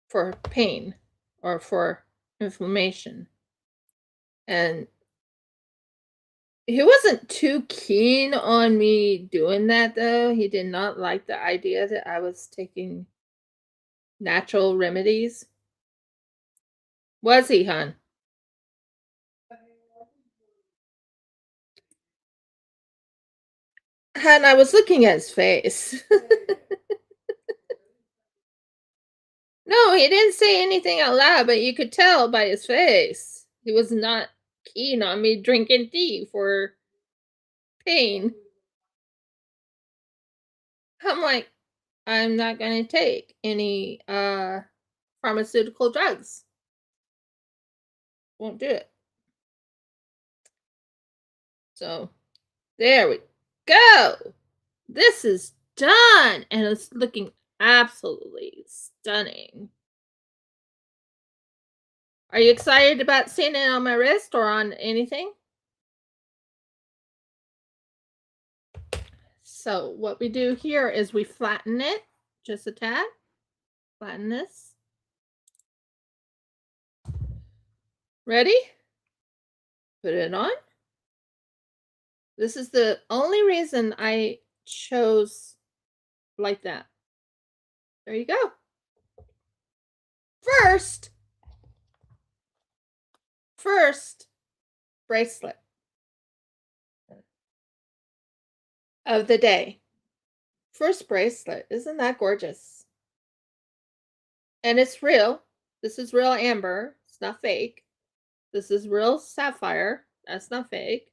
for pain or for inflammation. And he wasn't too keen on me doing that, though. He did not like the idea that I was taking natural remedies. Was he, hon? Hon, I was looking at his face. No, he didn't say anything out loud, but you could tell by his face. He was not keen on me drinking tea for pain. I'm like, I'm not going to take any pharmaceutical drugs. Won't do it. So, there we go. This is done, and it's looking absolutely stunning. Are you excited about seeing it on my wrist or on anything? So what we do here is we flatten it just a tad. Flatten this. Ready? Put it on. This is the only reason I chose like that. There you go. First bracelet of the day. First bracelet. Isn't that gorgeous? And it's real. This is real amber. It's not fake. This is real sapphire. That's not fake.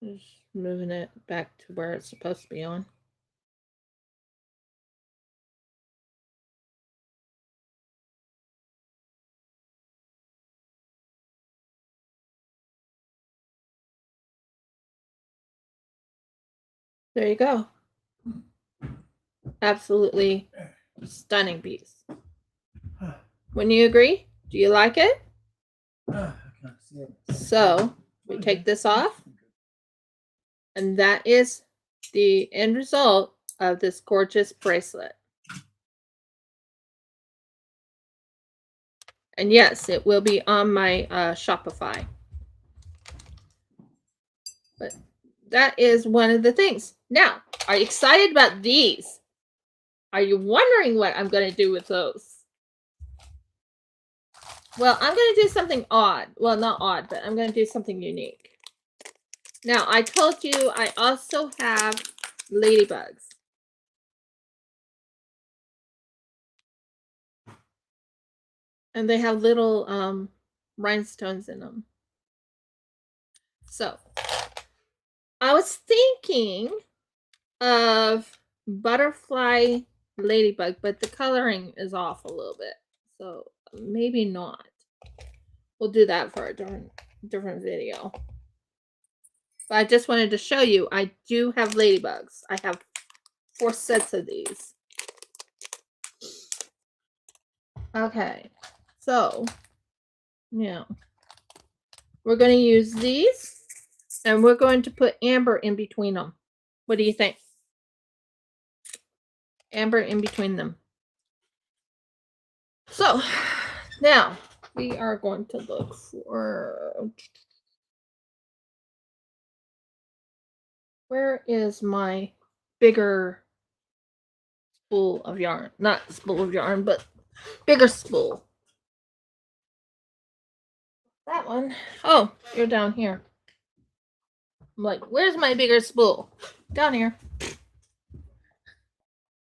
Just moving it back to where it's supposed to be on. There you go. Absolutely stunning piece. Wouldn't you agree? Do you like it? I can't see it. So we take this off, and that is the end result of this gorgeous bracelet. And yes, it will be on my Shopify. But that is one of the things. Now, are you excited about these? Are you wondering what I'm going to do with those? Well, I'm going to do something odd. Well, not odd, but I'm going to do something unique. Now, I told you I also have ladybugs. And they have little rhinestones in them. So, I was thinking of butterfly ladybug, but the coloring is off a little bit. So, maybe not. We'll do that for a different video. But I just wanted to show you, I do have ladybugs. I have 4 sets of these. Okay, so now we're going to use these and we're going to put amber in between them. What do you think? Amber in between them. So now we are going to look for, where is my bigger spool of yarn? Not spool of yarn, but bigger spool. That one. Oh, you're down here. I'm like, where's my bigger spool? Down here.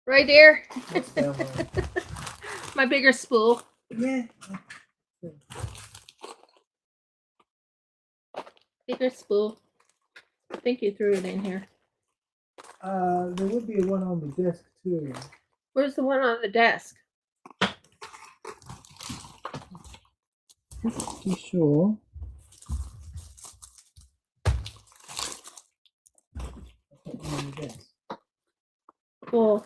Right there. That's down there. My bigger spool. Yeah. Bigger spool. I think you threw it in here. There would be one on the desk too. Where's the one on the desk? You sure? On the desk. Cool.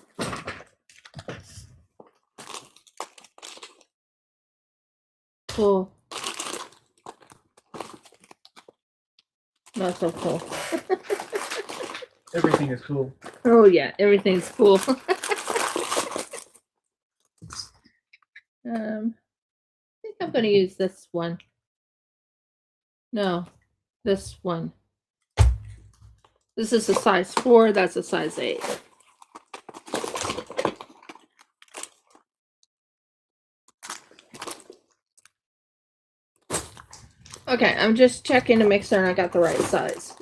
Cool. Not so cool. Everything is cool. Oh yeah, everything's cool. I think I'm gonna use this one. No, this one. This is a size 4, that's a size 8. Okay, I'm just checking to make sure I got the right size.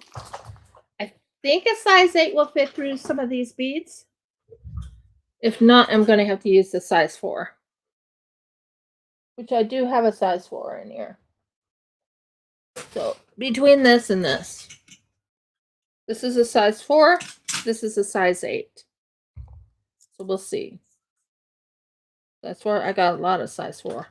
I think a size 8 will fit through some of these beads. If not, I'm going to have to use the size 4. Which I do have a size 4 in here. So, between this and this. This is a size 4. This is a size 8. So, we'll see. That's where I got a lot of size 4.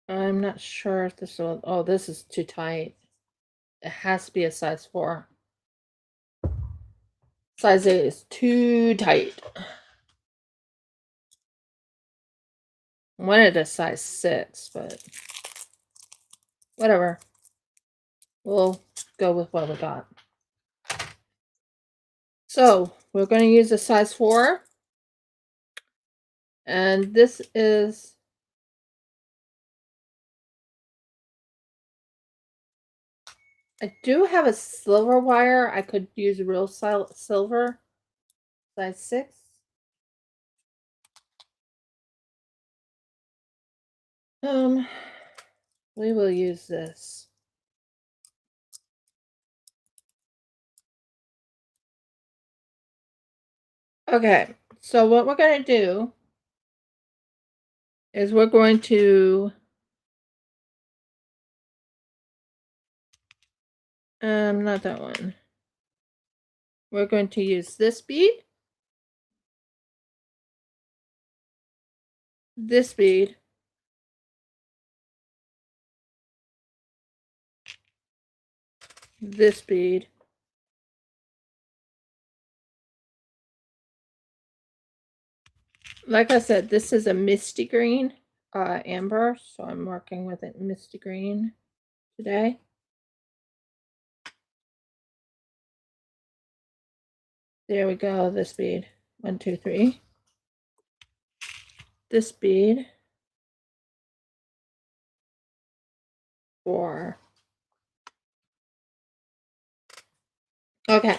I'm not sure if this will, oh, this is too tight. It has to be a size 4. Size 8 is too tight. I wanted a size 6, but whatever. We'll go with what we got. So we're going to use a size 4. And this is I do have a silver wire. I could use real silver. Size 6. We will use this. Okay, so what we're going to do is we're going to not that one. We're going to use this bead, this bead, this bead, like I said, this is a misty green amber, so I'm working with it misty green today. There we go, this bead. 1, 2, 3. This bead. 4. Okay.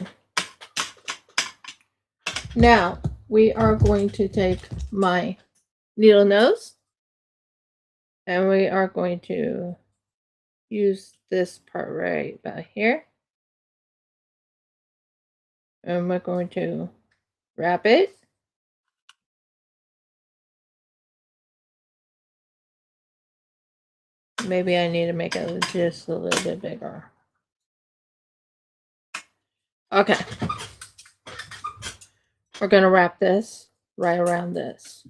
Now we are going to take my needle nose and we are going to use this part right about here. And we're going to wrap it. Maybe I need to make it just a little bit bigger. Okay. We're going to wrap this. right around this.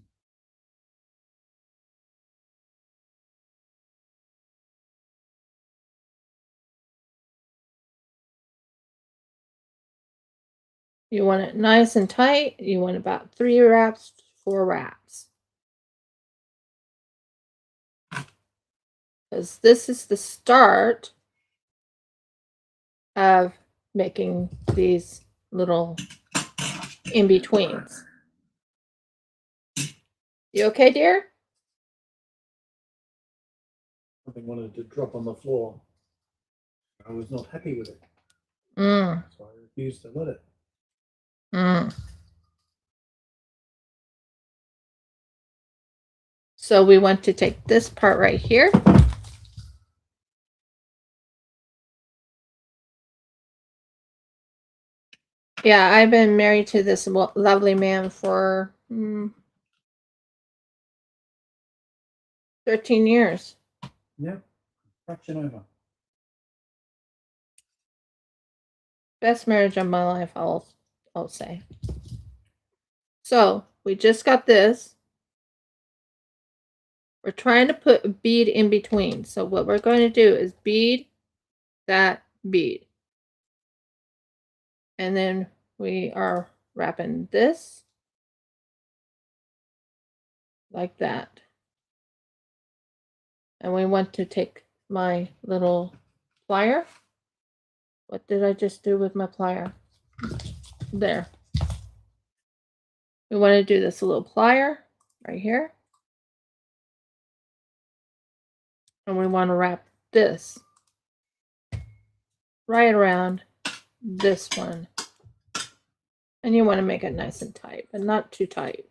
You want it nice and tight. You want about 3 wraps, 4 wraps. Because this is the start of making these little in-betweens. You okay, dear? Something wanted to drop on the floor. I was not happy with it, Mm, so I refused to let it. mm. So we want to take this part right here. Yeah, I've been married to this lovely man for 13 years. Yeah, fraction over. Best marriage of my life, I'll say. So we just got this. We're trying to put a bead in between. So what we're going to do is bead that bead. And then we are wrapping this like that. And we want to take my little plier. What did I just do with my plier? There. We want to do this little plier right here. And we want to wrap this right around this one. And you want to make it nice and tight, but not too tight.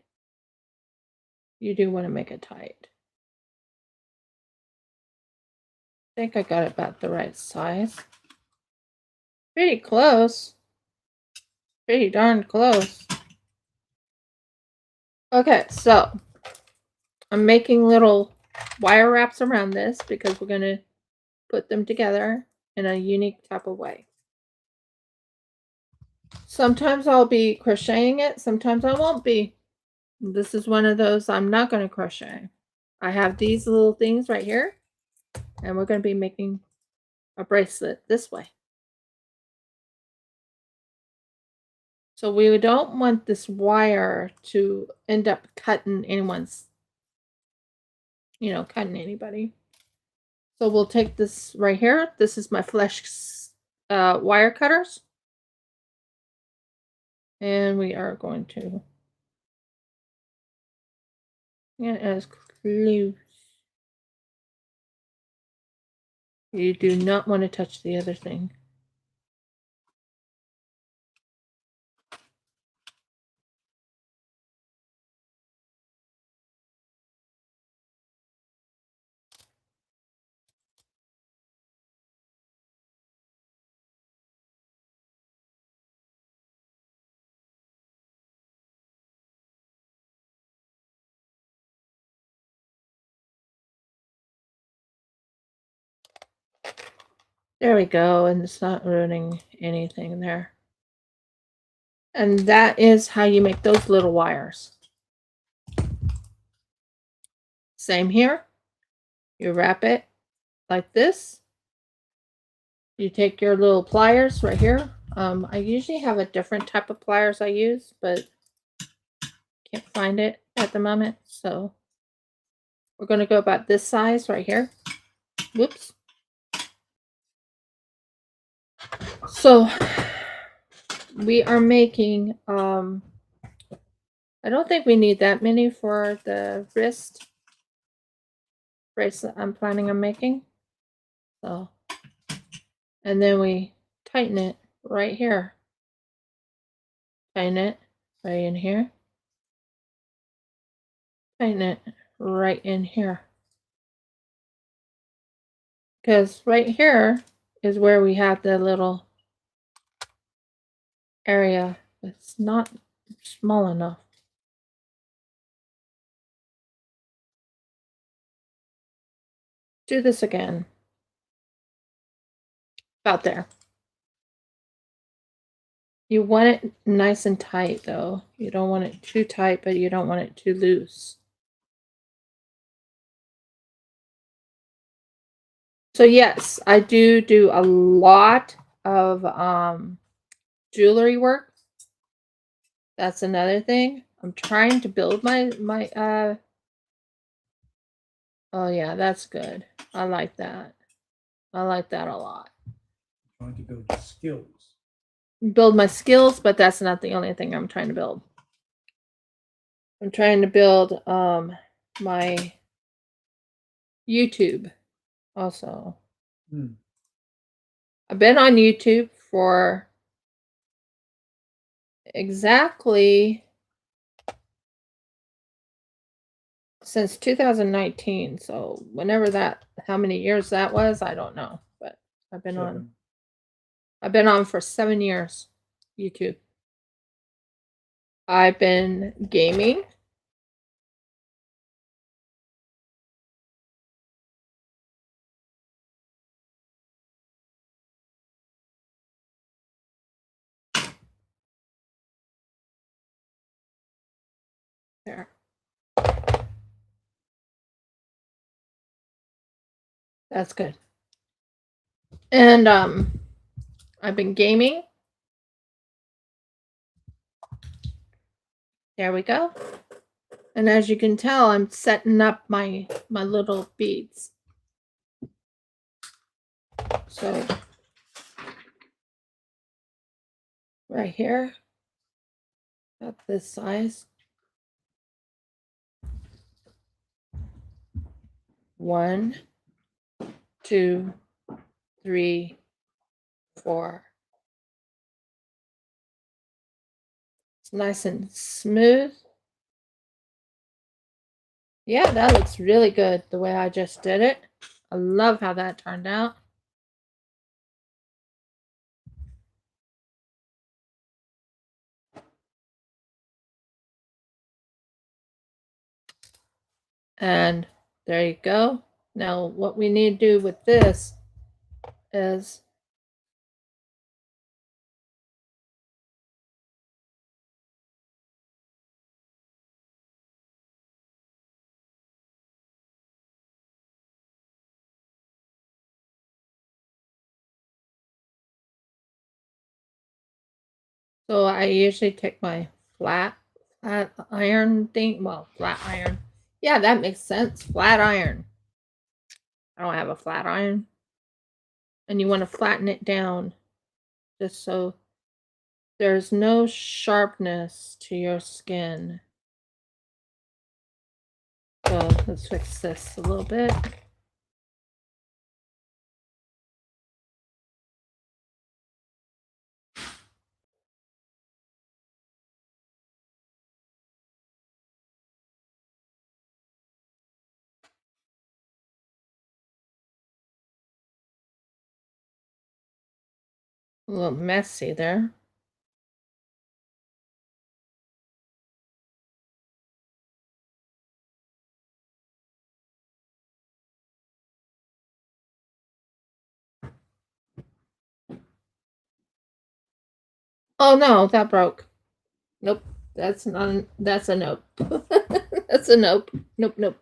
You do want to make it tight. I think I got it about the right size. Pretty close. Pretty darn close. Okay, so I'm making little wire wraps around this because we're going to put them together in a unique type of way. Sometimes I'll be crocheting it, sometimes I won't be. This is one of those I'm not going to crochet. I have these little things right here, and we're going to be making a bracelet this way. So we don't want this wire to end up cutting anyone's, cutting anybody. So we'll take this right here. This is my flesh wire cutters. And we are going to get as close. You do not want to touch the other thing. There we go, and it's not ruining anything there. And that is how you make those little wires. Same here. You wrap it like this. You take your little pliers right here. I usually have a different type of pliers I use, but can't find it at the moment. So we're going to go about this size right here. Whoops. So we are making, I don't think we need that many for the wrist bracelet I'm planning on making. So, and then we tighten it right here. Tighten it right in here. Tighten it right in here. Because right here is where we have the little area. It's not small enough. Do this again. About there. You want it nice and tight though. You don't want it too tight, but you don't want it too loose. So yes, I do a lot of jewelry work. That's another thing. I'm trying to build my oh yeah, that's good. I like that. I like that a lot. Trying to build skills. Build my skills, but that's not the only thing I'm trying to build. I'm trying to build my YouTube also. I've been on YouTube for exactly since 2019. So whenever that, how many years that was, I don't know. But I've been on. I've been on for 7 years. YouTube. I've been gaming. There. That's good. And I've been gaming. There we go. And as you can tell, I'm setting up my little beads. So right here, about this size. 1, 2, 3, 4. It's nice and smooth. Yeah, that looks really good the way I just did it. I love how that turned out. And there you go. Now what we need to do with this is so I usually take my flat iron thing. Well, flat iron. Yeah, that makes sense. Flat iron. I don't have a flat iron. And you want to flatten it down just so there's no sharpness to your skin. So let's fix this a little bit. A little messy there. Oh no, that broke. Nope. That's not that's a nope. That's a nope. Nope, nope.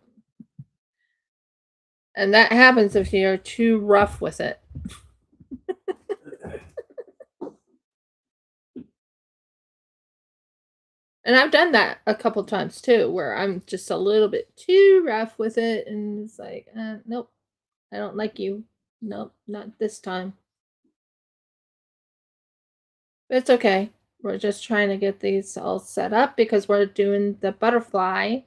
And that happens if you're too rough with it. And I've done that a couple times too, where I'm just a little bit too rough with it, and it's like, nope, I don't like you. Nope, not this time. But it's okay. We're just trying to get these all set up because we're doing the butterfly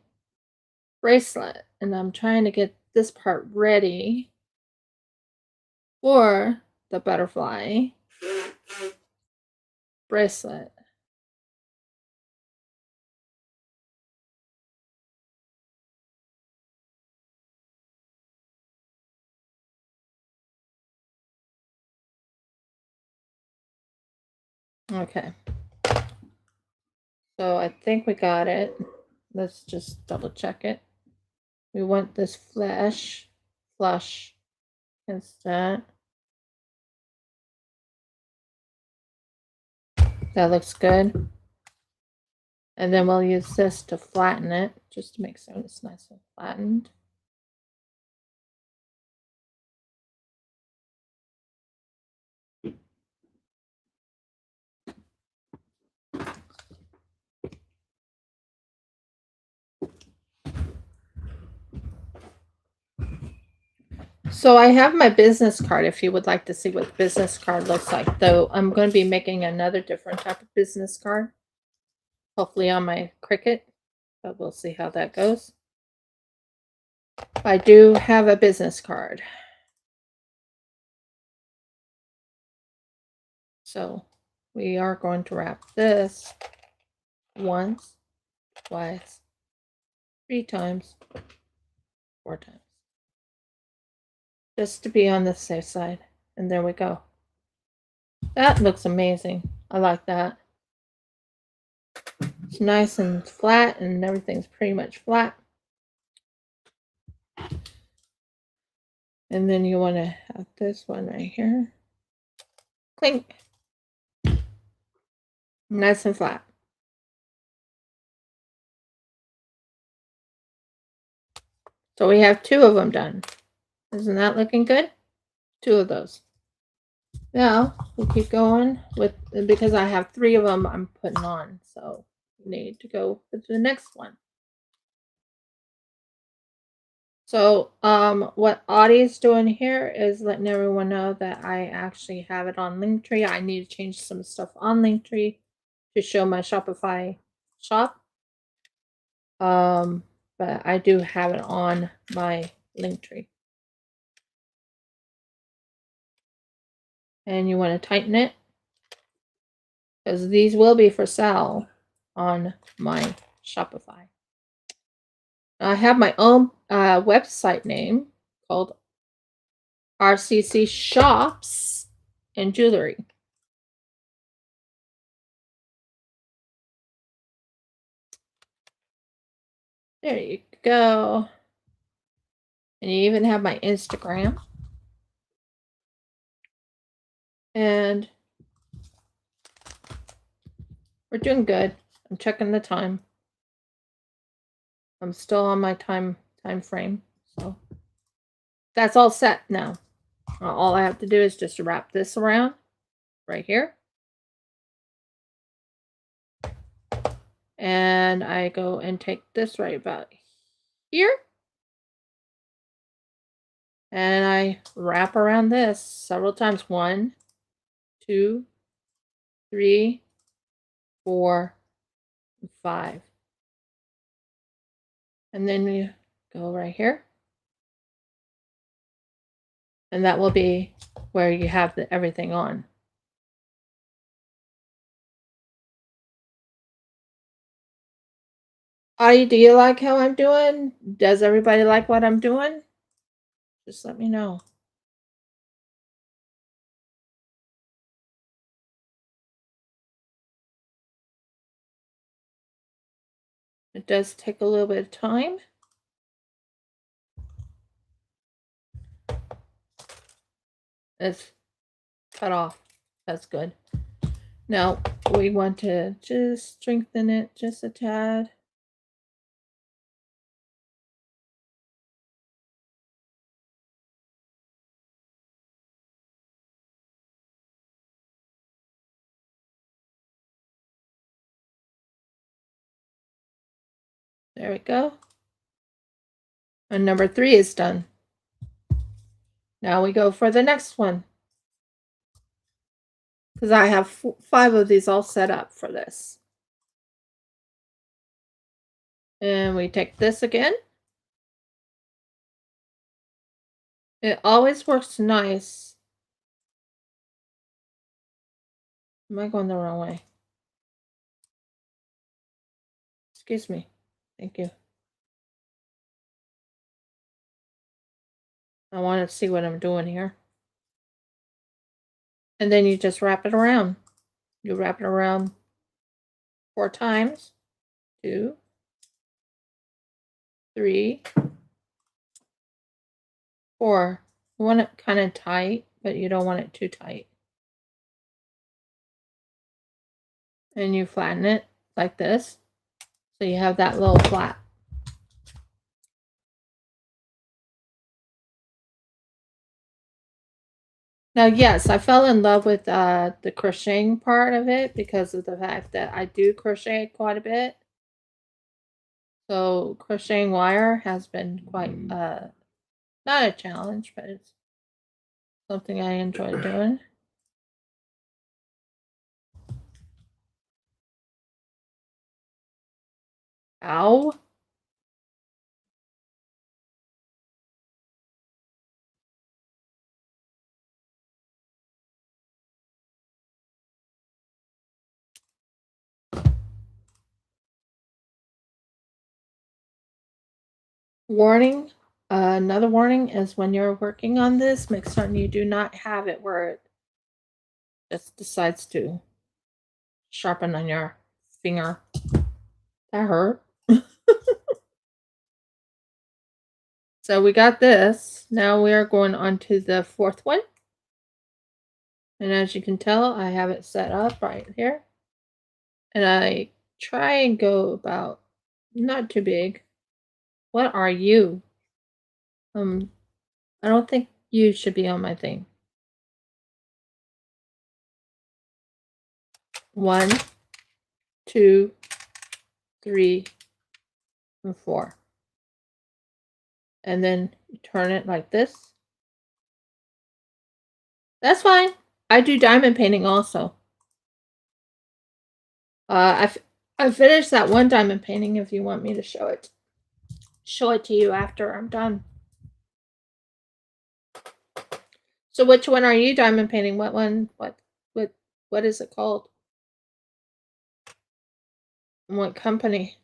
bracelet, and I'm trying to get this part ready for the butterfly bracelet. Okay. So I think we got it. Let's just double check it. We want this flush instead. That looks good. And then we'll use this to flatten it, just to make sure it's nice and flattened. So I have my business card if you would like to see what the business card looks like, though I'm going to be making another different type of business card, hopefully on my Cricut, but we'll see how that goes. I do have a business card. So we are going to wrap this once, twice, 3 times, 4 times. Just to be on the safe side. And there we go. That looks amazing. I like that. It's nice and flat, and everything's pretty much flat. And then you want to have this one right here. Clink. Nice and flat. So we have 2 of them done. Isn't that looking good? 2 of those. Now we keep going with, because I have 3 of them I'm putting on, so we need to go to the next one. So what Audie is doing here is letting everyone know that I actually have it on Linktree. I need to change some stuff on Linktree to show my Shopify shop. But I do have it on my Linktree. And you want to tighten it, because these will be for sale on my Shopify. I have my own website name called RCC Shops and Jewelry. There you go. And you even have my Instagram. And we're doing good. I'm checking the time. I'm still on my time frame. So that's all set now. All I have to do is just wrap this around right here. And I go and take this right about here. And I wrap around this several times. 1, 2, 3, 4, 5. And then you go right here. And that will be where you have everything on. Audie, do you like how I'm doing? Does everybody like what I'm doing? Just let me know. It does take a little bit of time. It's cut off. That's good. Now we want to just strengthen it just a tad. There we go. And number 3 is done. Now we go for the next one, because I have 5 of these all set up for this. And we take this again. It always works nice. Am I going the wrong way? Excuse me. Thank you. I want to see what I'm doing here. And then you just wrap it around. You wrap it around 4 times. 2, 3, 4. You want it kind of tight, but you don't want it too tight. and you flatten it like this. So you have that little flat. Now, yes, I fell in love with the crocheting part of it because of the fact that I do crochet quite a bit. So crocheting wire has been quite not a challenge, but it's something I enjoy doing. Ow. Warning. Another warning is when you're working on this, make certain you do not have it where it just decides to sharpen on your finger. That hurt. So we got this. Now we are going on to the fourth one. And as you can tell, I have it set up right here. And I try and go about not too big. What are you? I don't think you should be on my thing. 1, 2, 3, and 4. And then you turn it like this. That's fine. I do diamond painting also. I finished that one diamond painting if you want me to show it. Show it to you after I'm done. So which one are you diamond painting? What one? What is it called? What company?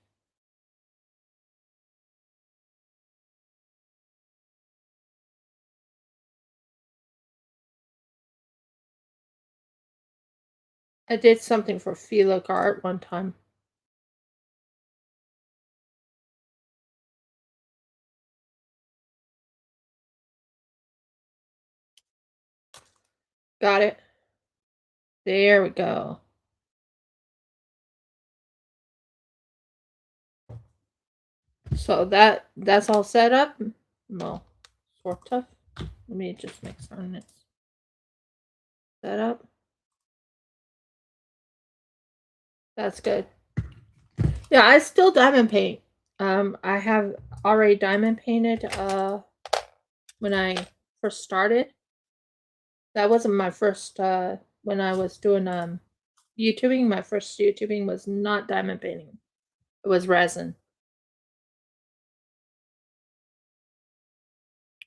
I did something for Felic Art one time. Got it. There we go. So that's all set up. Well, sort of. Let me just make certain it's set up. That's good. Yeah, I still diamond paint. I have already diamond painted when I first started. That wasn't my first when I was doing YouTubing. My first YouTubing was not diamond painting. It was resin.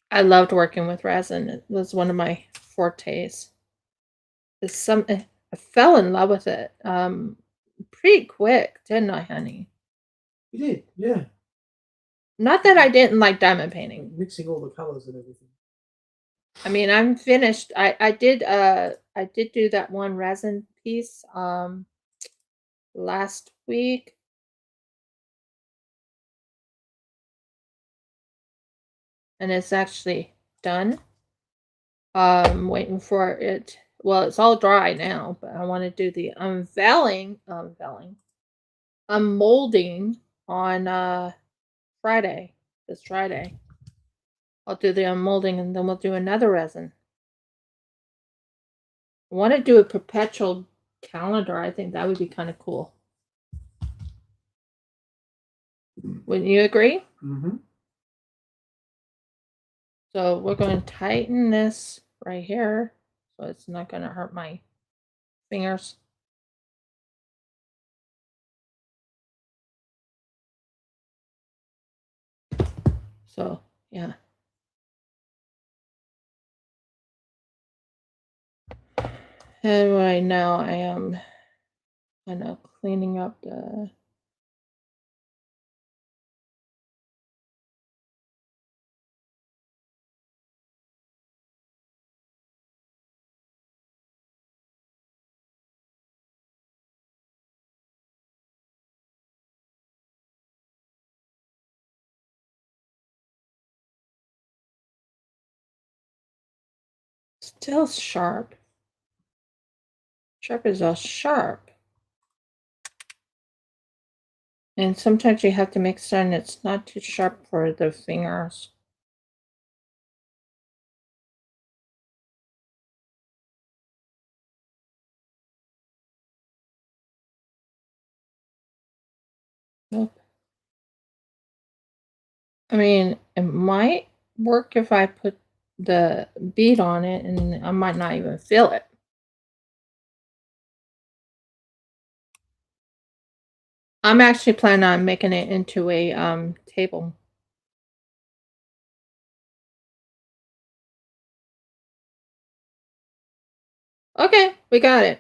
I loved working with resin. It was one of my fortes. I fell in love with it pretty quick, didn't I, honey? You did, yeah. Not that I didn't like diamond painting. Mixing all the colors and everything. I mean, I'm finished. I did do that one resin piece last week. And it's actually done. Waiting for it. Well, it's all dry now, but I want to do the unmolding on Friday. This Friday. I'll do the unmolding and then we'll do another resin. I want to do a perpetual calendar. I think that would be kind of cool. Wouldn't you agree? Mm-hmm. So we're going to tighten this right here so it's not going to hurt my fingers. So, yeah. And right now I am kind of cleaning up the still sharp. Sharp is all sharp. And sometimes you have to make certain it's not too sharp for the fingers. Nope. I mean, it might work if I put the bead on it and I might not even feel it. I'm actually planning on making it into a table. Okay, we got it.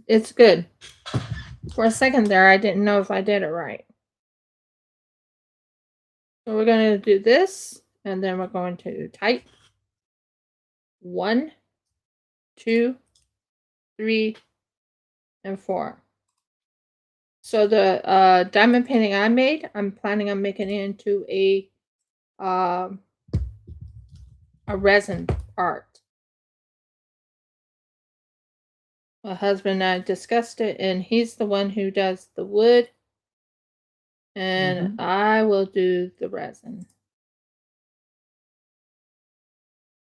It's good. For a second there, I didn't know if I did it right. So we're going to do this, and then we're going to type 1, 2, 3, and 4. So the diamond painting I made, I'm planning on making it into a resin art. My husband and I discussed it, and he's the one who does the wood, and I will do the resin.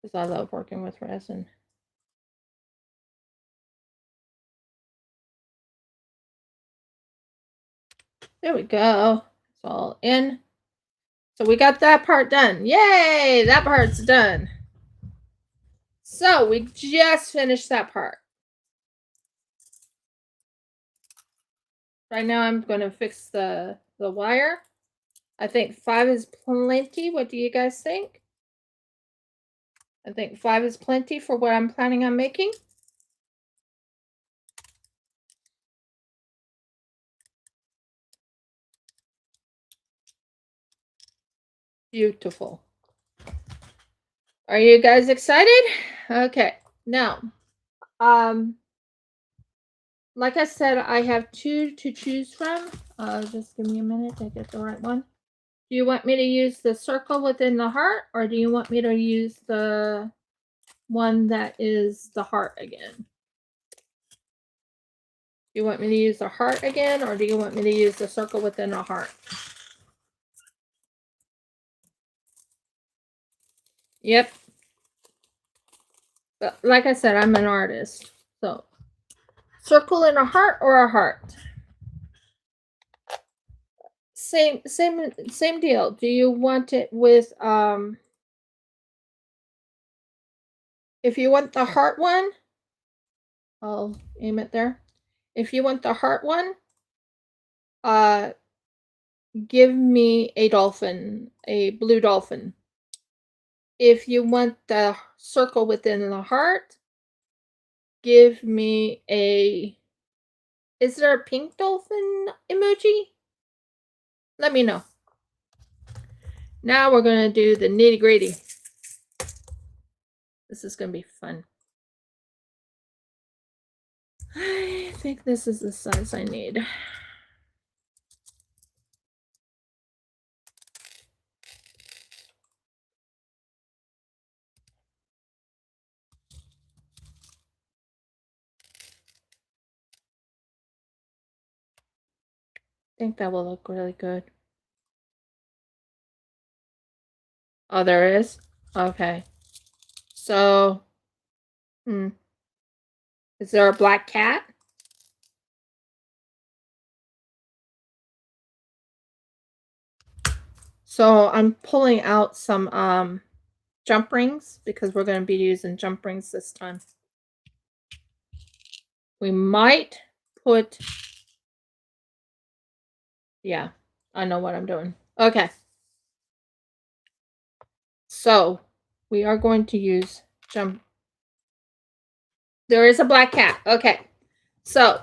Because I love working with resin. There we go. It's all in. So we got that part done. Yay! That part's done. So we just finished that part. Right now I'm going to fix the wire. I think 5 is plenty. What do you guys think? I think 5 is plenty for what I'm planning on making. Beautiful. Are you guys excited? Okay. Now, like I said, I have 2 to choose from. Just give me a minute to get the right one. Do you want me to use the circle within the heart, or do you want me to use the one that is the heart again? Do you want me to use the heart again, or do you want me to use the circle within the heart? Yep. But like I said, I'm an artist. So, circle in a heart or a heart? Same deal. Do you want it with if you want the heart one, I'll aim it there. If you want the heart one, give me a dolphin, a blue dolphin. If you want the circle within the heart, give me a... Is there a pink dolphin emoji? Let me know. Now we're going to do the nitty gritty. This is going to be fun. I think this is the size I need. I think that will look really good. Oh, there is? Okay. So, is there a black cat? So I'm pulling out some jump rings because we're going to be using jump rings this time. We might put... Yeah, I know what I'm doing. Okay. So we are going to use jump. There is a black cat. Okay. So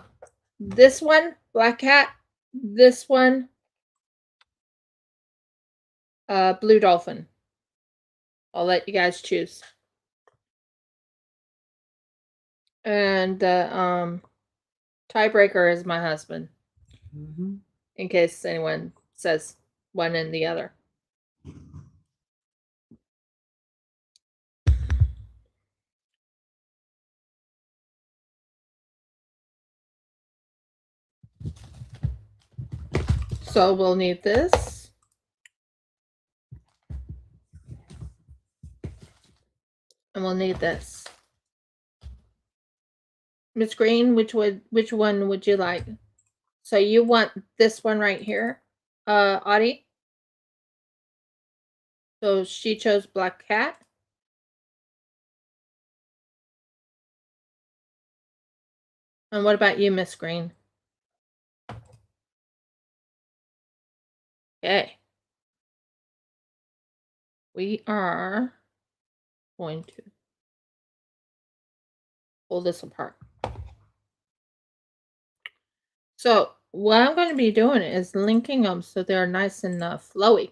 this one, black cat. This one, blue dolphin. I'll let you guys choose. And the tiebreaker is my husband. In case anyone says one and the other. So we'll need this. And we'll need this. Miss Green, which one would you like? So you want this one right here, Audie? So she chose Black Cat. And what about you, Miss Green? Okay. We are going to pull this apart. So what I'm going to be doing is linking them so they're nice and flowy.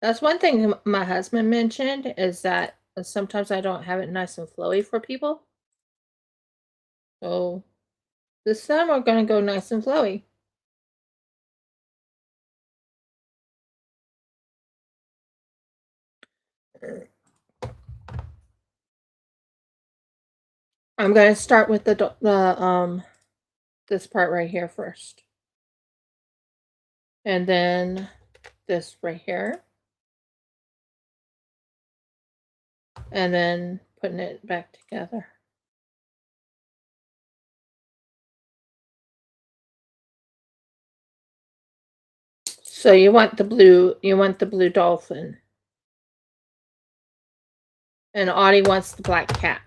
That's one thing my husband mentioned, is that sometimes I don't have it nice and flowy for people. So this time we're going to go nice and flowy. I'm going to start with this part right here first. And then this right here. And then putting it back together. So you want the blue dolphin. And Audie wants the black cat.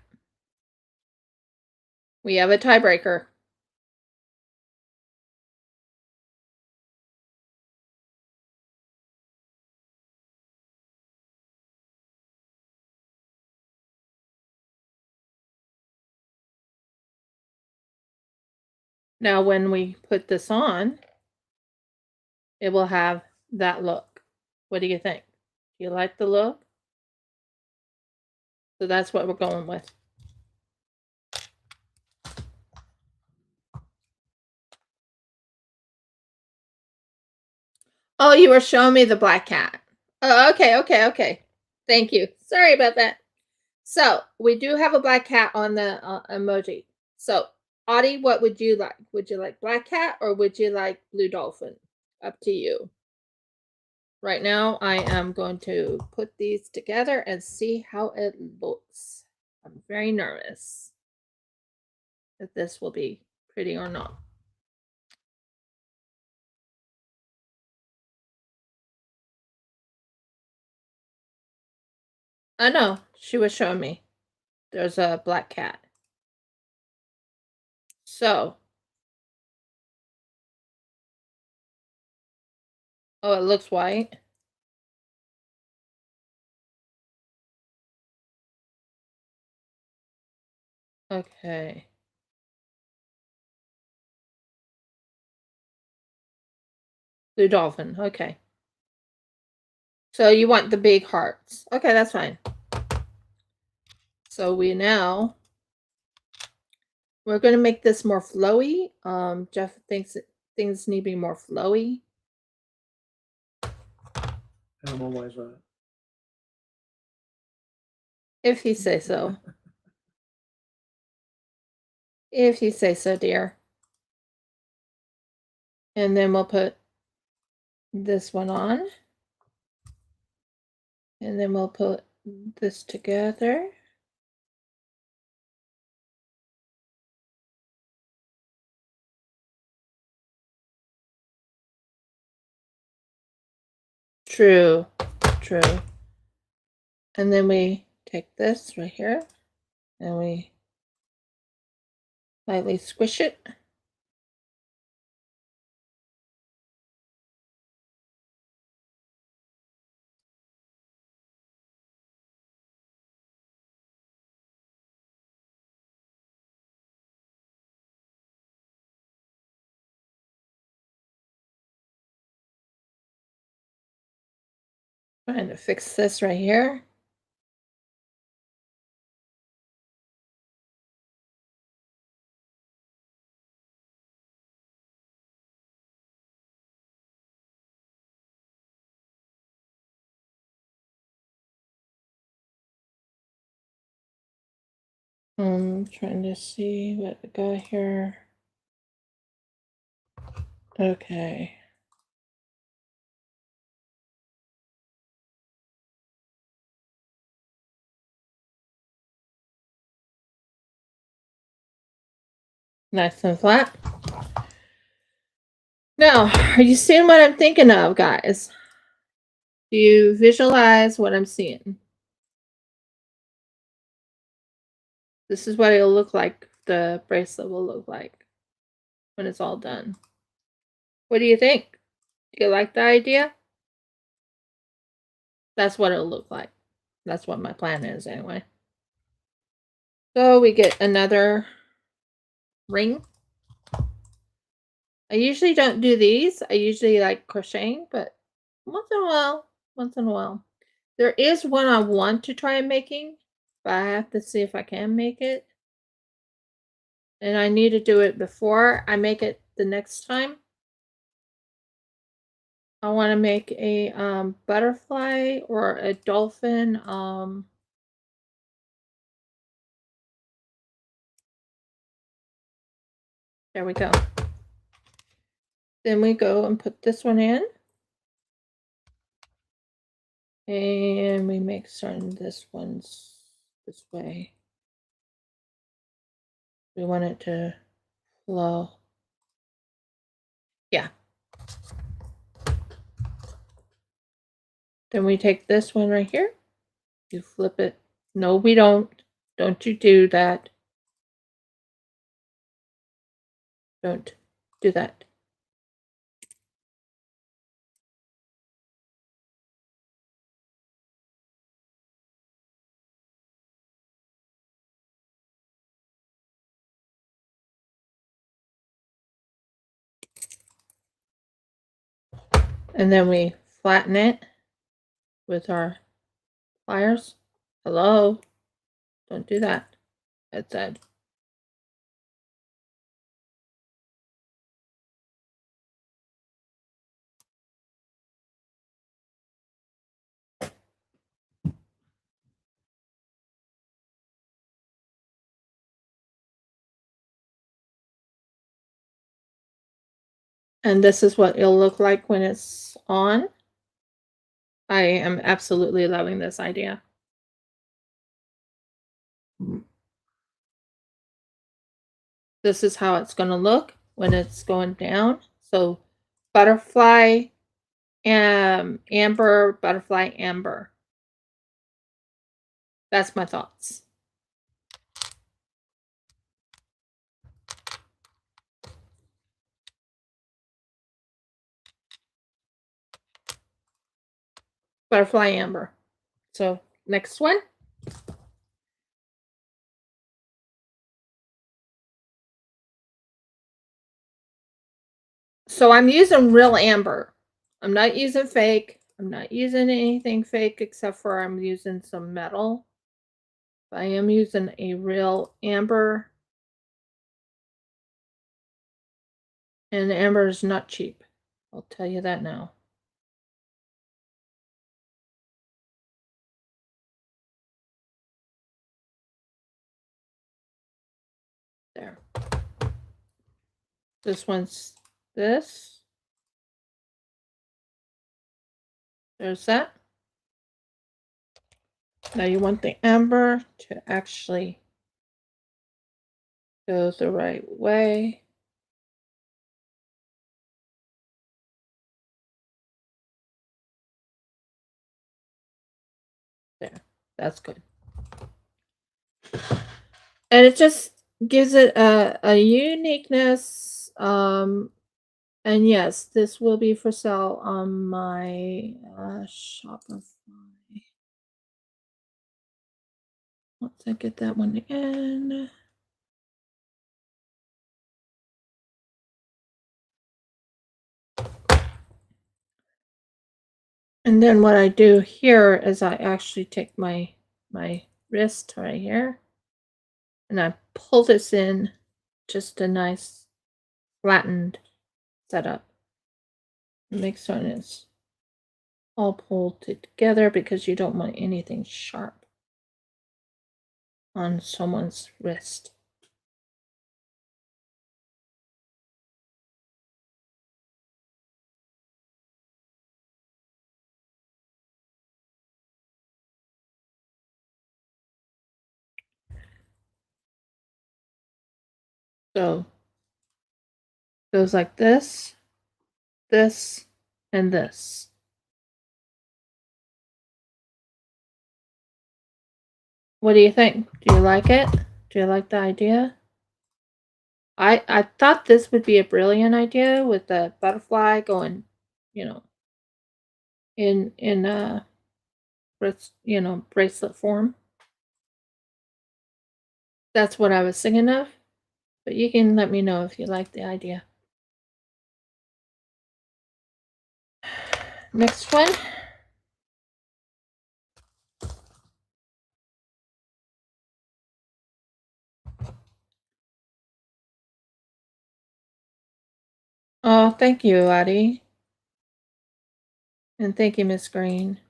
We have a tiebreaker. Now when we put this on, it will have that look. What do you think? Do you like the look? So that's what we're going with. Oh, you were showing me the black cat. Oh, okay. Thank you. Sorry about that. So we do have a black cat on the emoji. So Audie, what would you like? Would you like black cat or would you like blue dolphin? Up to you. Right now, I am going to put these together and see how it looks. I'm very nervous if this will be pretty or not. I know, she was showing me. There's a black cat. So. Oh, it looks white. Okay. Blue dolphin. Okay. So you want the big hearts. Okay, that's fine. So we're going to make this more flowy. Jeff thinks things need to be more flowy. I'm always right. If you say so. If you say so, dear. And then we'll put this one on. And then we'll put this together. True. And then we take this right here and we lightly squish it. Trying to fix this right here. I'm trying to see what we got here. Okay. Nice and flat. Now, are you seeing what I'm thinking of, guys? Do you visualize what I'm seeing? This is what it'll look like, the bracelet will look like when it's all done. What do you think? Do you like the idea? That's what it'll look like. That's what my plan is anyway. So we get another ring. I usually don't do these. I usually like crocheting, but once in a while. There is one I want to try making, but I have to see if I can make it. And I need to do it before I make it the next time. I want to make a butterfly or a dolphin. There we go. Then we go and put this one in. And we make certain this one's this way. We want it to flow. Yeah. Then we take this one right here. You flip it. No, we don't. Don't you do that. Don't do that. And then we flatten it with our pliers. Hello. Don't do that. I said. And this is what it'll look like when it's on. I am absolutely loving this idea. This is how it's going to look when it's going down. So butterfly, amber, butterfly, amber. That's my thoughts. Butterfly, amber. So next one. So I'm using real amber. I'm not using fake. I'm not using anything fake except for I'm using some metal. I am using a real amber. And amber is not cheap. I'll tell you that now. There. This one's this. There's that. Now you want the amber to actually go the right way. There. That's good. And it just gives it a uniqueness. And yes, this will be for sale on my Shopify. Once I get that one in. And then what I do here is I actually take my wrist right here and I pull this in, just a nice flattened setup. Make sure it's all pulled together because you don't want anything sharp on someone's wrist. So goes like this, this, and this. What do you think? Do you like it? Do you like the idea? I thought this would be a brilliant idea with the butterfly going, you know, in bracelet form. That's what I was thinking of. But you can let me know if you like the idea. Next one. Oh, thank you, Addie. And thank you, Miss Green.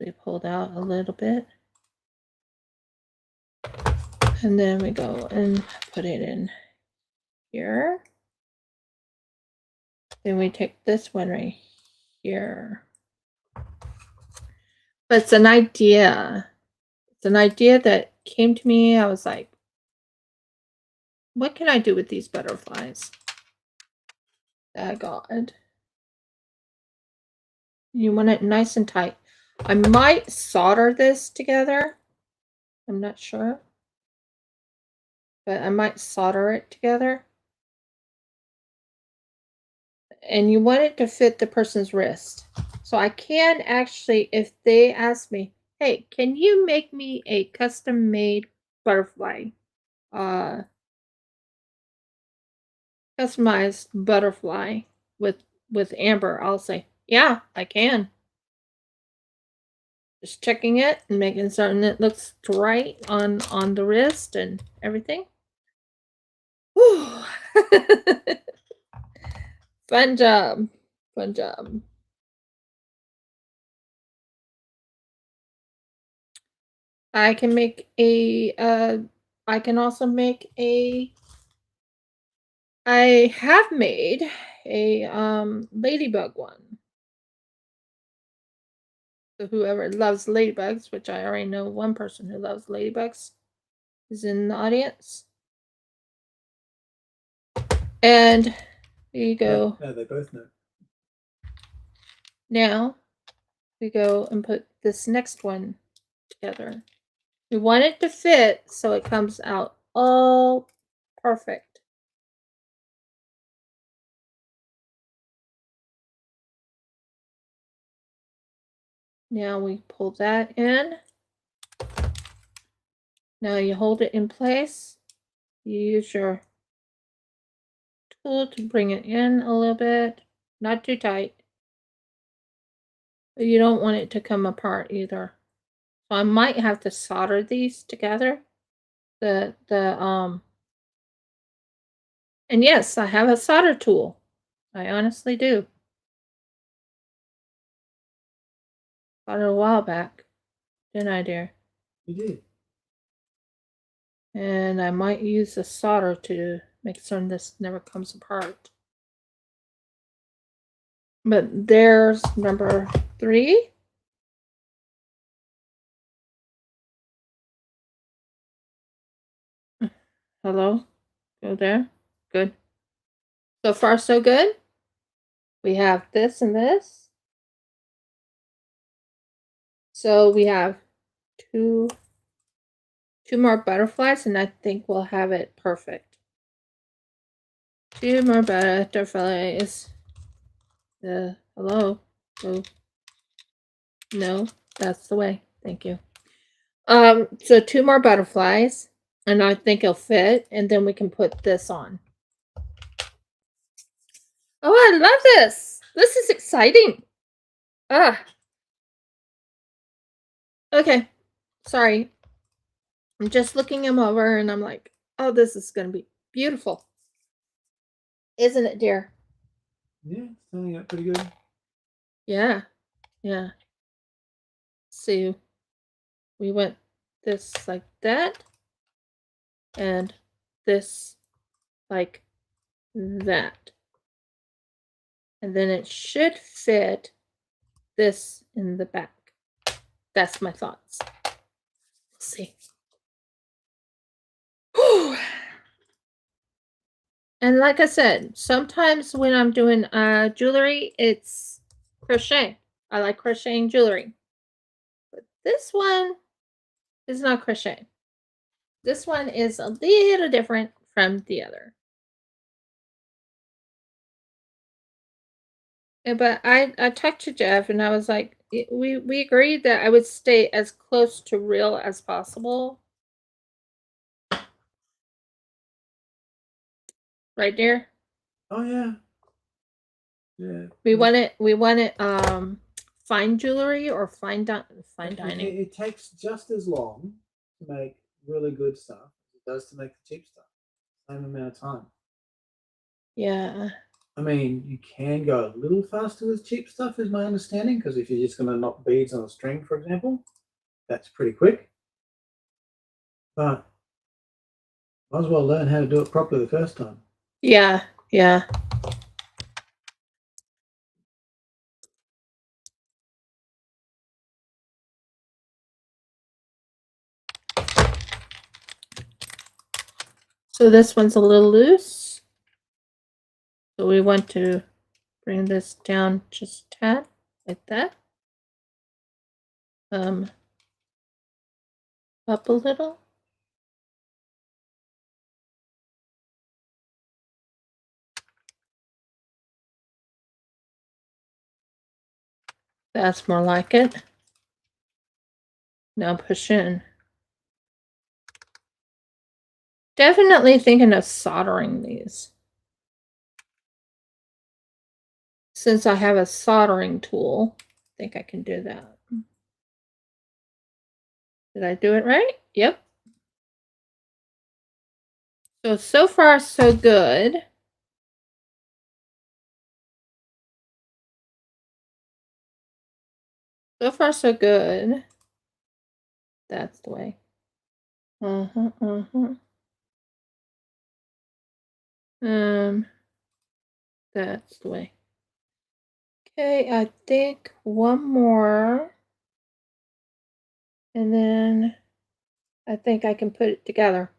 We pulled out a little bit. And then we go and put it in here. Then we take this one right here. But it's an idea. It's an idea that came to me. I was like, what can I do with these butterflies that I got? You want it nice and tight. I might solder this together. I'm not sure. But I might solder it together. And you want it to fit the person's wrist. So I can actually, if they ask me, hey, can you make me a custom made butterfly? Customized butterfly with amber, I'll say, yeah, I can. Just checking it and making certain it looks right on the wrist and everything. Whew. Fun job. Fun job. I can make a I can also make a I have made a ladybug one. So whoever loves ladybugs, which I already know one person who loves ladybugs is in the audience. And there you go. Yeah, they both know. Now we go and put this next one together. We want it to fit so it comes out all perfect. Now we pull that in. Now you hold it in place. You use your tool to bring it in a little bit, not too tight. But you don't want it to come apart either. So I might have to solder these together. And yes, I have a solder tool. I honestly do. Got it a while back, didn't I, dear? You did. And I might use the solder to make certain this never comes apart. But there's number 3. Hello? Go there. Good. So far, so good. We have this and this. So we have two more butterflies, and I think we'll have it perfect. 2 more butterflies. Hello. Oh. No, that's the way. Thank you. So 2 more butterflies, and I think it'll fit, and then we can put this on. Oh, I love this. This is exciting. Ah. Okay. Sorry. I'm just looking them over, and I'm like, oh, this is going to be beautiful. Isn't it, dear? Yeah, it's turning out pretty good. Yeah. Yeah. See, we went this like that and this like that. And then it should fit this in the back. That's my thoughts. We'll see. And like I said, sometimes when I'm doing jewelry, it's crochet. I like crocheting jewelry. But this one is not crochet. This one is a little different from the other. But I talked to Jeff and I was like, we agreed that I would stay as close to real as possible. Right there. Oh yeah. Yeah. We want it fine jewelry or fine dining. It takes just as long to make really good stuff as it does to make the cheap stuff. Same amount of time. Yeah. I mean, you can go a little faster with cheap stuff, is my understanding, because if you're just going to knock beads on a string, for example, that's pretty quick. But might as well learn how to do it properly the first time. Yeah, yeah. So this one's a little loose. So we want to bring this down just a tad, like that. Up a little. That's more like it. Now push in. Definitely thinking of soldering these. Since I have a soldering tool, I think I can do that. Did I do it right? Yep. So far, so good. So far, so good. That's the way. That's the way. Okay, I think one more. And then I think I can put it together.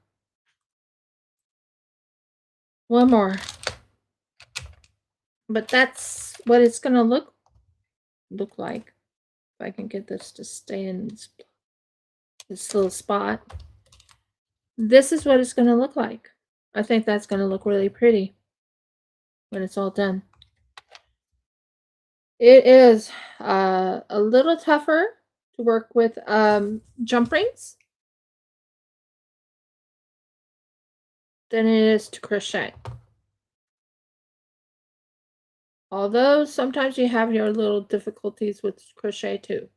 One more. But that's what it's gonna look like. If I can get this to stay in this little spot. This is what it's gonna look like. I think that's gonna look really pretty when it's all done. It is a little tougher to work with jump rings than it is to crochet. Although sometimes you have your little difficulties with crochet too.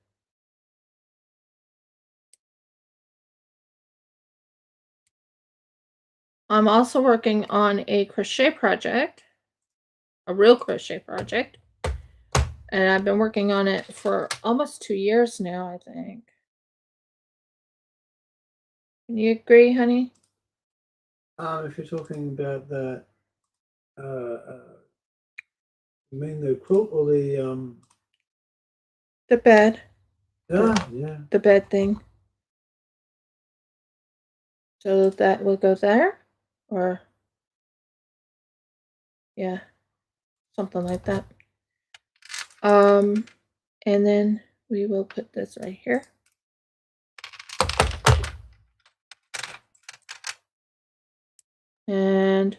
I'm also working on a crochet project, a real crochet project. And I've been working on it for almost 2 years now, I think. Can you agree, honey? If you're talking about the, you mean the quilt or the The bed. yeah. The bed thing. So that will go there? Or, yeah, something like that. And then we will put this right here. And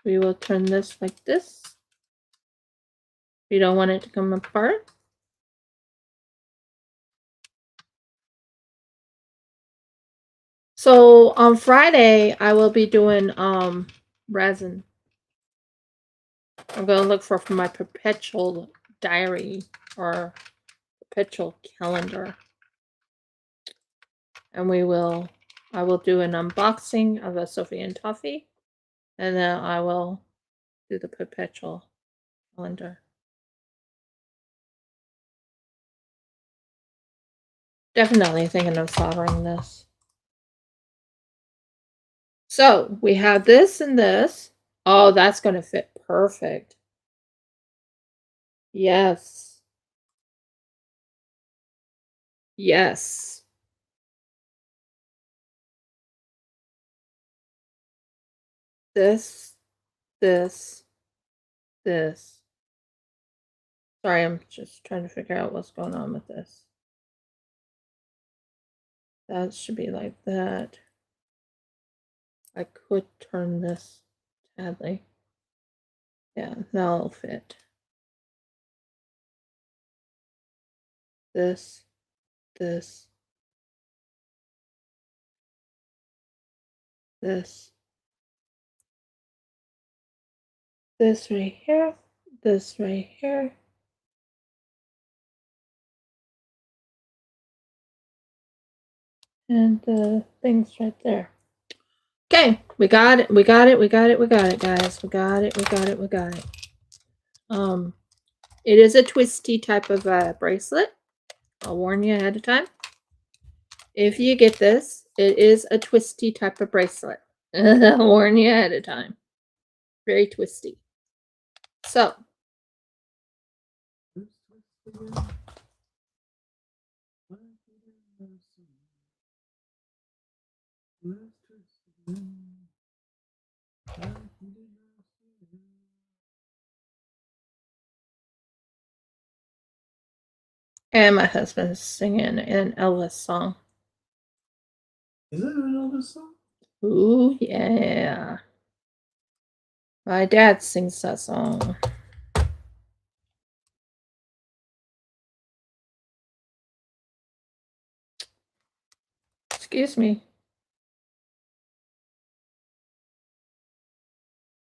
we will turn this like this. We don't want it to come apart. So on Friday, I will be doing resin. I'm going to look for my perpetual diary or perpetual calendar. And I will do an unboxing of a Sophie and Toffee. And then I will do the perpetual calendar. Definitely thinking of soldering this. So we have this and this. Oh, that's going to fit perfect. Yes. Yes. This, this. Sorry, I'm just trying to figure out what's going on with this. That should be like that. I could turn this sadly. Yeah, now it'll fit. This. This right here, this right here, and the things right there. Okay, we got it, guys. We got it. It is a twisty type of bracelet. I'll warn you ahead of time. If you get this, it is a twisty type of bracelet. I'll warn you ahead of time. Very twisty. So, and my husband's singing an Elvis song. Is it an Elvis song? Ooh, yeah. My dad sings that song. Excuse me.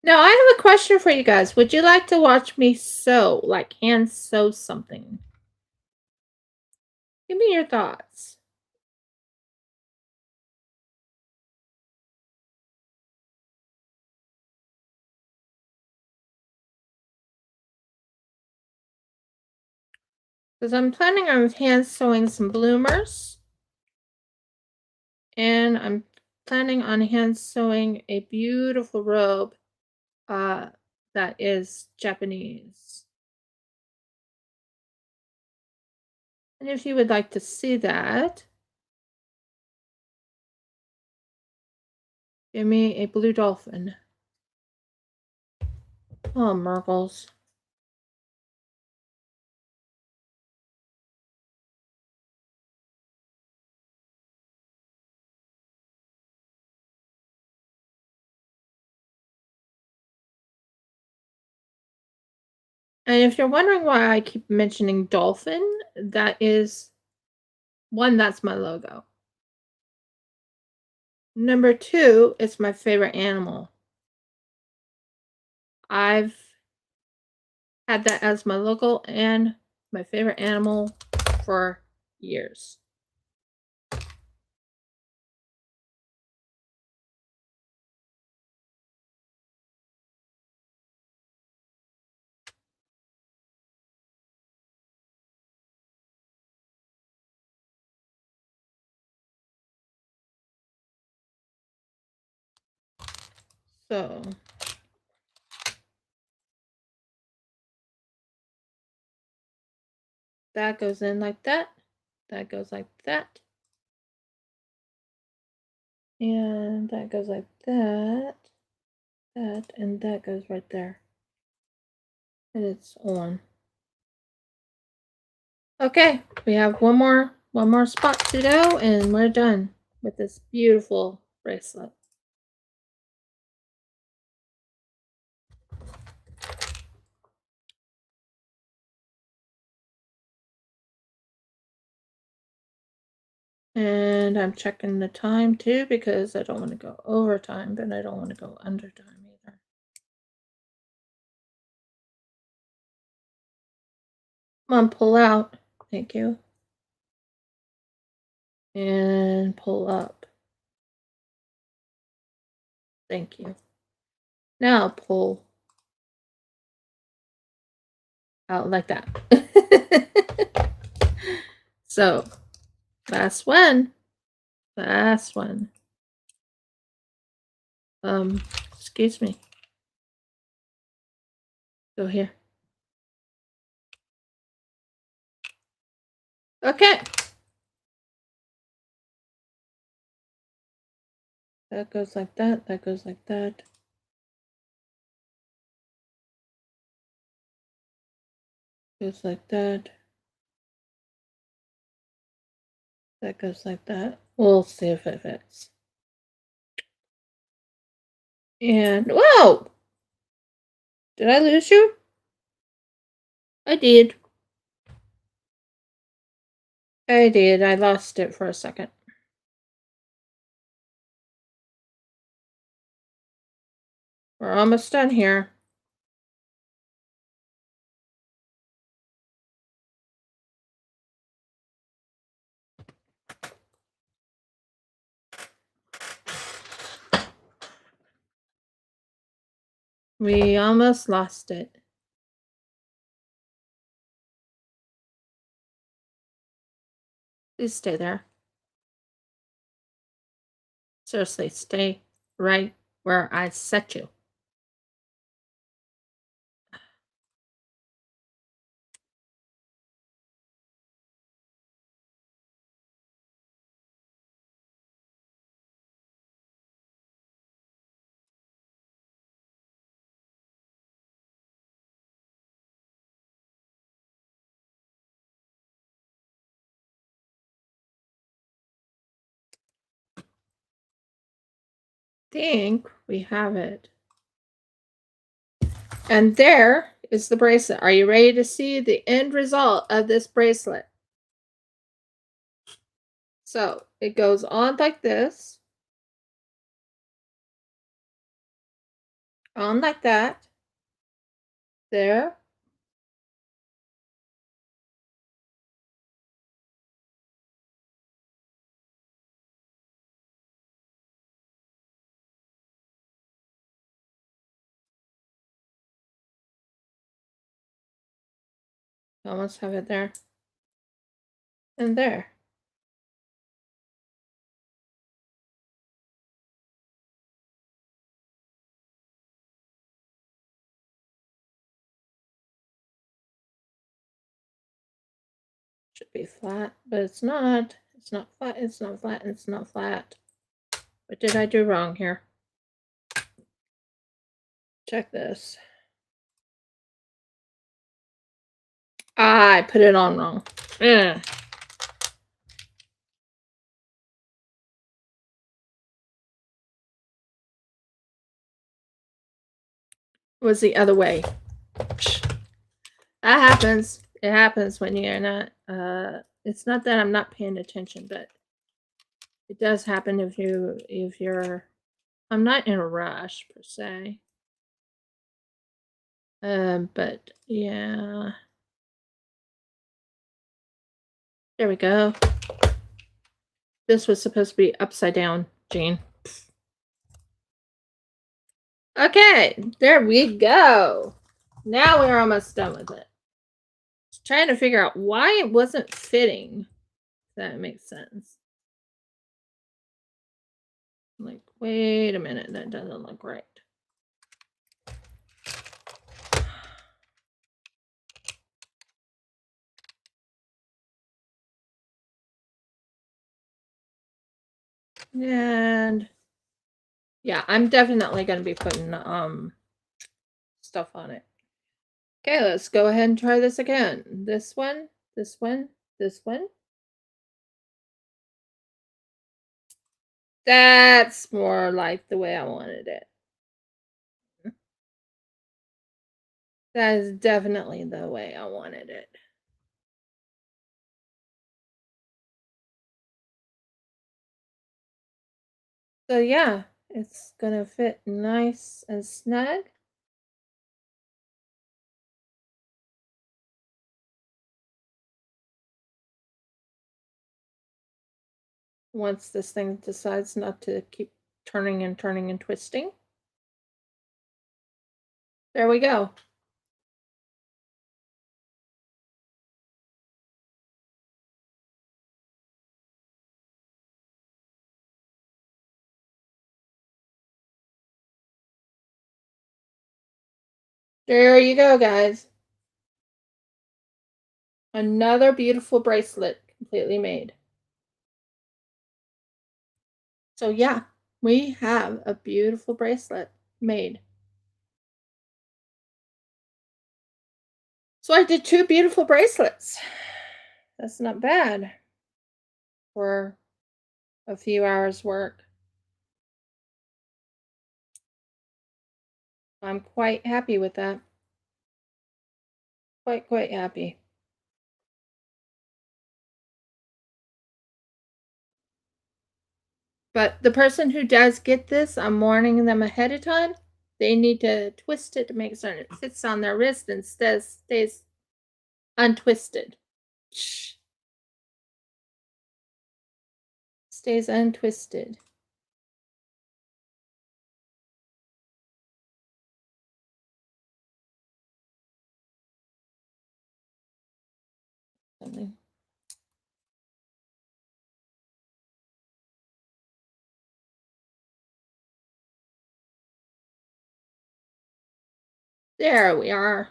Now, I have a question for you guys. Would you like to watch me sew, like hand sew something? Give me your thoughts. Because I'm planning on hand sewing some bloomers. And I'm planning on hand sewing a beautiful robe that is Japanese. And if you would like to see that, give me a blue dolphin. Oh, Mergles. And if you're wondering why I keep mentioning dolphin, that is one, that's my logo. Number two, it's my favorite animal. I've had that as my logo and my favorite animal for years. So that goes in like that. That goes like that. And that goes like that. That and that goes right there. And it's on. Okay, we have one more spot to go and we're done with this beautiful bracelet. And I'm checking the time too because I don't want to go over time, but I don't want to go under time either. Come on, pull out. Thank you. And pull up. Thank you. Now pull. out like that. So, last one. Last one. Excuse me. Go here. Okay. That goes like that. That goes like that. Goes like that. That goes like that. We'll see if it fits. And whoa! Did I lose you? I did. I did. I lost it for a second. We're almost done here. We almost lost it. Please stay there. Seriously, stay right where I set you. Think we have it. And there is the bracelet. Are you ready to see the end result of this bracelet? So it goes on like this, on like that, there, almost have it there, and there. Should be flat, but it's not. It's not flat, it's not flat, it's not flat. What did I do wrong here? Check this. I put it on wrong. Ugh. It was the other way. That happens. It happens when you're not, it's not that I'm not paying attention, but it does happen if you're, I'm not in a rush per se. But yeah. There we go. This was supposed to be upside down, Jean. Okay, there we go. Now we're almost done with it. Just trying to figure out why it wasn't fitting. If that makes sense. Like, wait a minute, that doesn't look right. And yeah, I'm definitely going to be putting stuff on it. Okay, let's go ahead and try this again. This one, this one, this one. That's more like the way I wanted it. That is definitely the way I wanted it. So yeah, it's gonna fit nice and snug. Once this thing decides not to keep turning and turning and twisting. There we go. There you go, guys. Another beautiful bracelet completely made. So yeah, we have a beautiful bracelet made. So I did 2 beautiful bracelets. That's not bad for a few hours work. I'm quite happy with that. Quite happy. But the person who does get this, I'm warning them ahead of time. They need to twist it to make certain it fits on their wrist and stays untwisted. Stays untwisted. Something. There we are.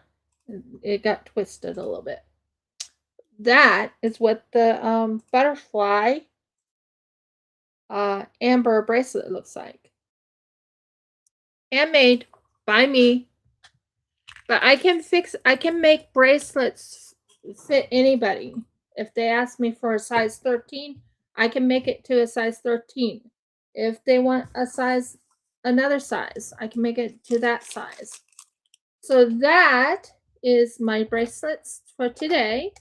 It got twisted a little bit. That is what the butterfly amber bracelet looks like. Handmade by me. But I can make bracelets fit anybody. If they ask me for a size 13, I can make it to a size 13. If they want another size, I can make it to that size. So that is my bracelets for today.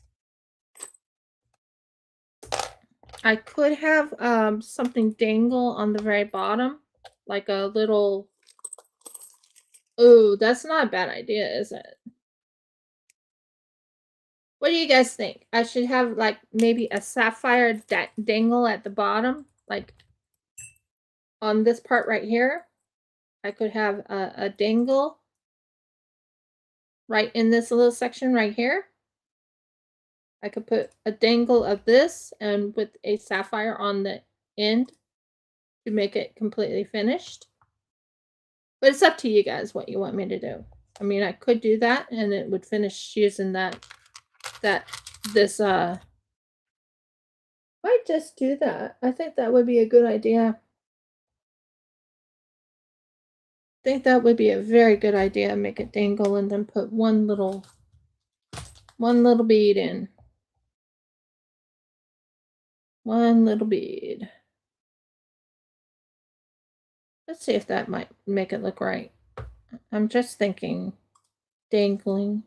I could have something dangle on the very bottom, like a little. Ooh, that's not a bad idea, is it? What do you guys think? I should have like maybe a sapphire dangle at the bottom, like on this part right here. I could have a dangle right in this little section right here. I could put a dangle of this and with a sapphire on the end to make it completely finished. But it's up to you guys what you want me to do. I mean, I could do that and it would finish using this might just do that. I think that would be a good idea. I think that would be a very good idea. Make it dangle and then put one little bead in. One little bead. Let's see if that might make it look right. I'm just thinking dangling.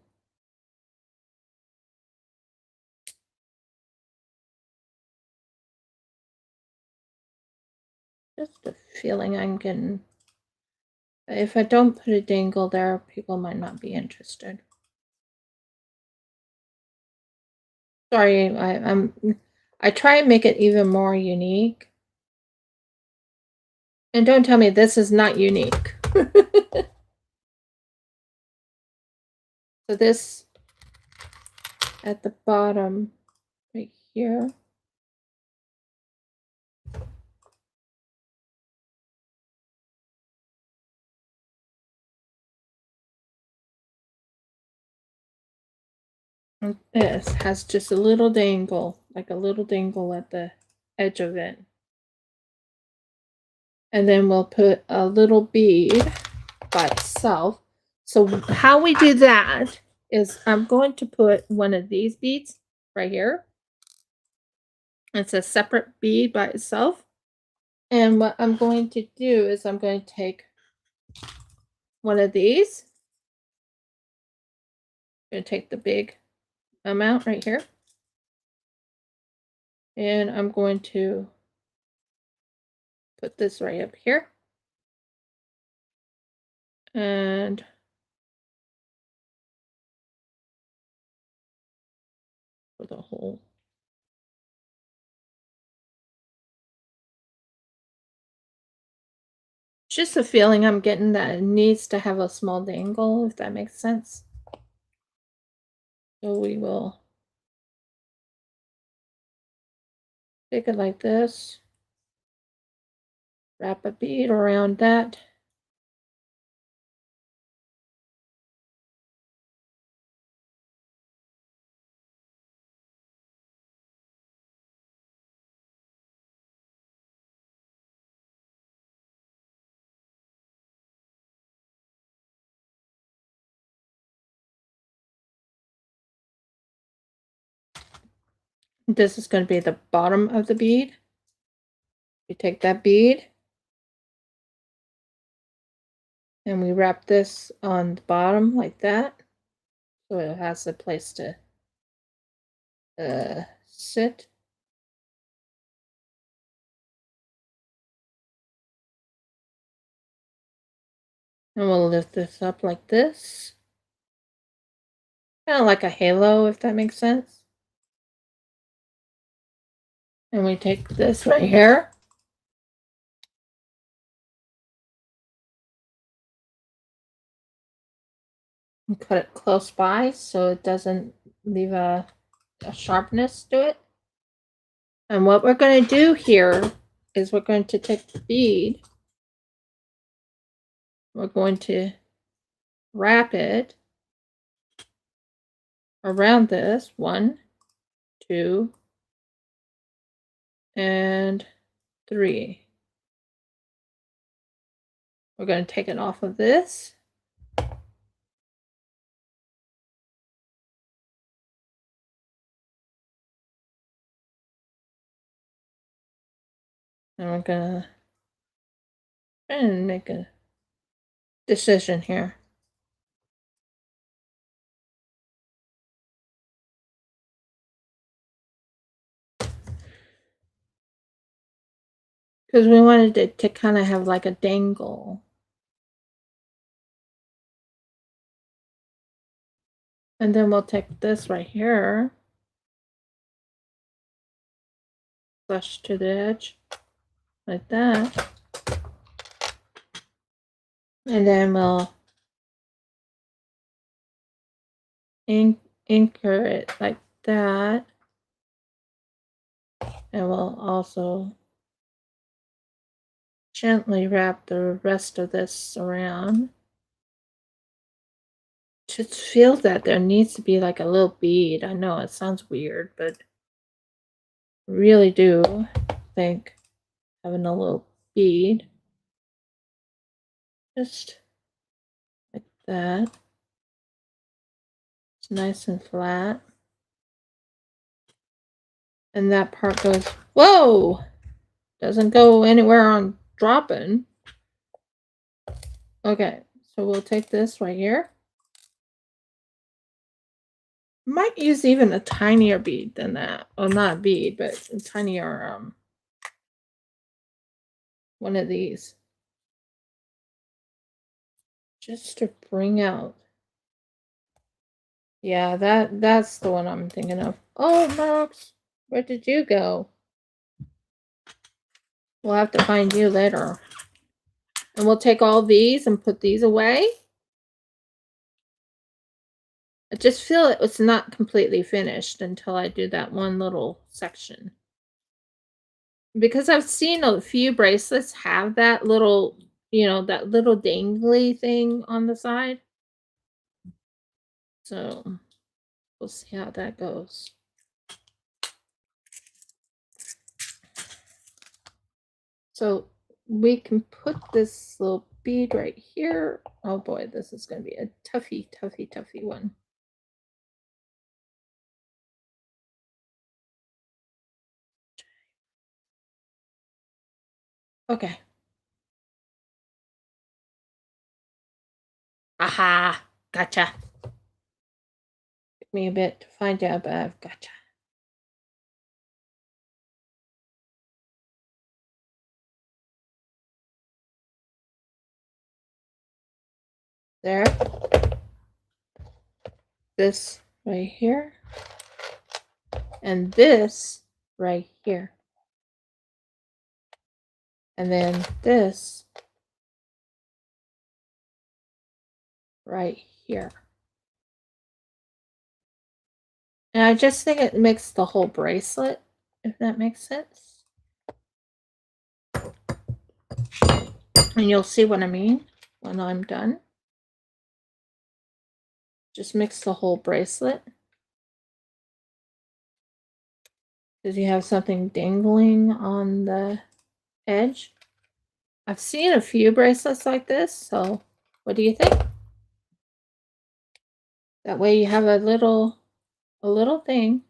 Just a feeling I'm getting. If I don't put a dangle there, people might not be interested. Sorry, I try and make it even more unique. And don't tell me this is not unique. So this at the bottom right here. And this has just a little dangle, like a little dangle at the edge of it. And then we'll put a little bead by itself. So how we do that is I'm going to put one of these beads right here. It's a separate bead by itself. And what I'm going to do is I'm going to take one of these. I'm going to take the big amount right here. And I'm going to put this right up here. And for the whole. Just a feeling I'm getting that it needs to have a small dangle, if that makes sense. So we will take it like this, wrap a bead around that, This is going to be the bottom of the bead. We take that bead and we wrap this on the bottom like that, so it has a place to sit. And we'll lift this up like this. Kind of like a halo, if that makes sense. And we take this right here. And cut it close by so it doesn't leave a sharpness to it. And what we're going to do here is we're going to take the bead. We're going to wrap it around this. 1, 2, and 3. We're going to take it off of this. And we're going to try and make a decision here. Because we wanted it to kind of have like a dangle. And then we'll take this right here. Flush to the edge. Like that. And then we'll anchor it like that. And we'll also gently wrap the rest of this around. Just feel that there needs to be like a little bead. I know it sounds weird, but I really do think having a little bead, just like that. It's nice and flat. And that part goes, whoa! Doesn't go anywhere on dropping. Okay, so we'll take this right here. Might use even a tinier bead than that. Well, not a bead, but a tinier one of these. Just to bring out. Yeah, that's the one I'm thinking of. Oh, Max, where did you go? We'll have to find you later. And we'll take all these and put these away. I just feel it's not completely finished until I do that one little section. Because I've seen a few bracelets have that little, that little dangly thing on the side. So we'll see how that goes. So we can put this little bead right here. Oh boy, this is going to be a toughy one. Okay. Aha, gotcha. Took me a bit to find out, but I've gotcha. There. This right here. And this right here. And then this right here. And I just think it makes the whole bracelet, if that makes sense. And you'll see what I mean when I'm done. Just mix the whole bracelet. Because you have something dangling on the edge. I've seen a few bracelets like this, so what do you think? That way you have a little thing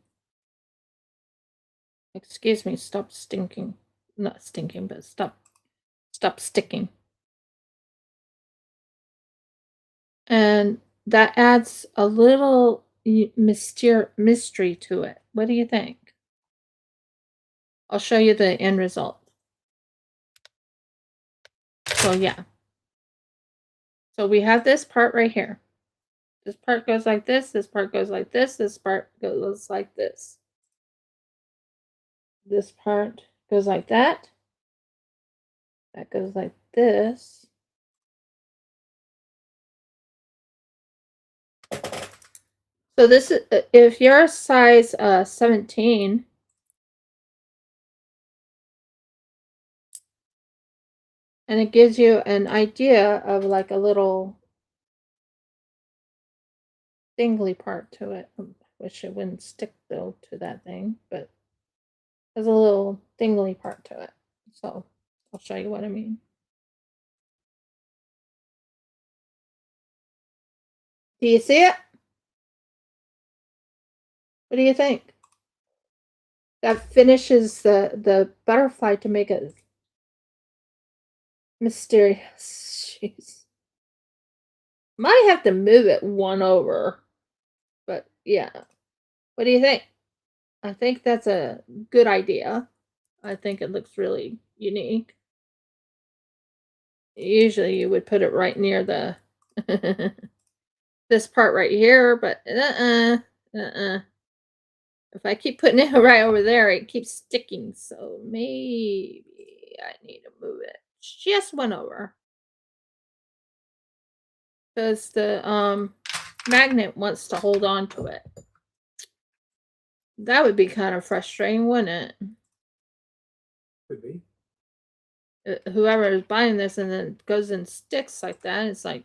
Excuse me, stop stinking. Not stinking, but stop sticking. And that adds a little mystery to it. What do you think? I'll show you the end result. So yeah. So we have this part right here. This part goes like this part goes like this part goes like this. This part goes like that. That goes like this. So this is, if you're a size 17, and it gives you an idea of like a little dingly part to it. Wish it wouldn't stick though to that thing, but there's a little dingly part to it. So I'll show you what I mean. Do you see it? What do you think? That finishes the butterfly to make it mysterious. Jeez. Might have to move it one over. But yeah. What do you think? I think that's a good idea. I think it looks really unique. Usually you would put it right near the this part right here, but if I keep putting it right over there, it keeps sticking. So maybe I need to move it just one over. Because the magnet wants to hold on to it. That would be kind of frustrating, wouldn't it? Could be. Whoever is buying this and then goes and sticks like that, it's like,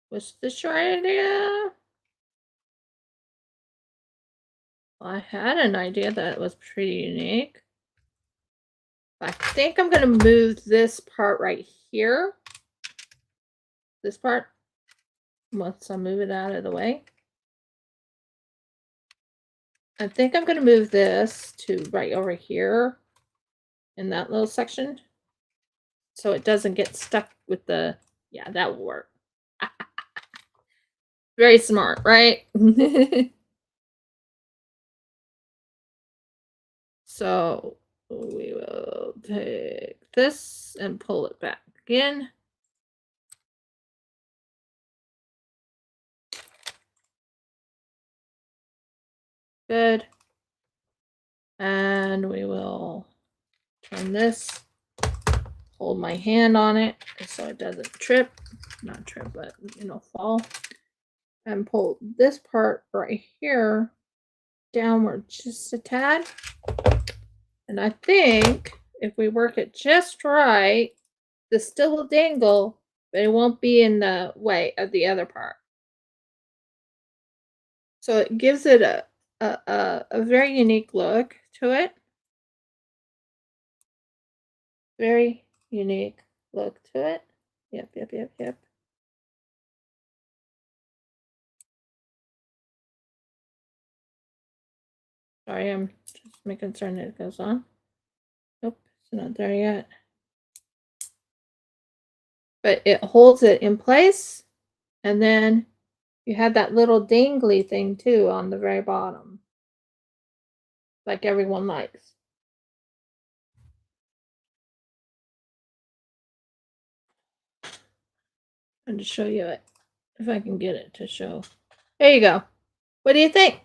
what's this your idea? Well, I had an idea that was pretty unique. I think I'm going to move this part right here. This part. Once I move it out of the way. I think I'm going to move this to right over here in that little section. So it doesn't get stuck with the, yeah, that will work. Very smart, right? So we will take this and pull it back again. Good. And we will turn this, hold my hand on it so it doesn't trip, not trip, but fall, and pull this part right here downward just a tad. And I think if we work it just right, this still will dangle, but it won't be in the way of the other part. So it gives it a very unique look to it. Very unique look to it. Yep. Sorry, I'm just making certain it goes on. Nope, it's not there yet. But it holds it in place, and then you have that little dangly thing too on the very bottom, like everyone likes. And to show you it, if I can get it to show. There you go. What do you think?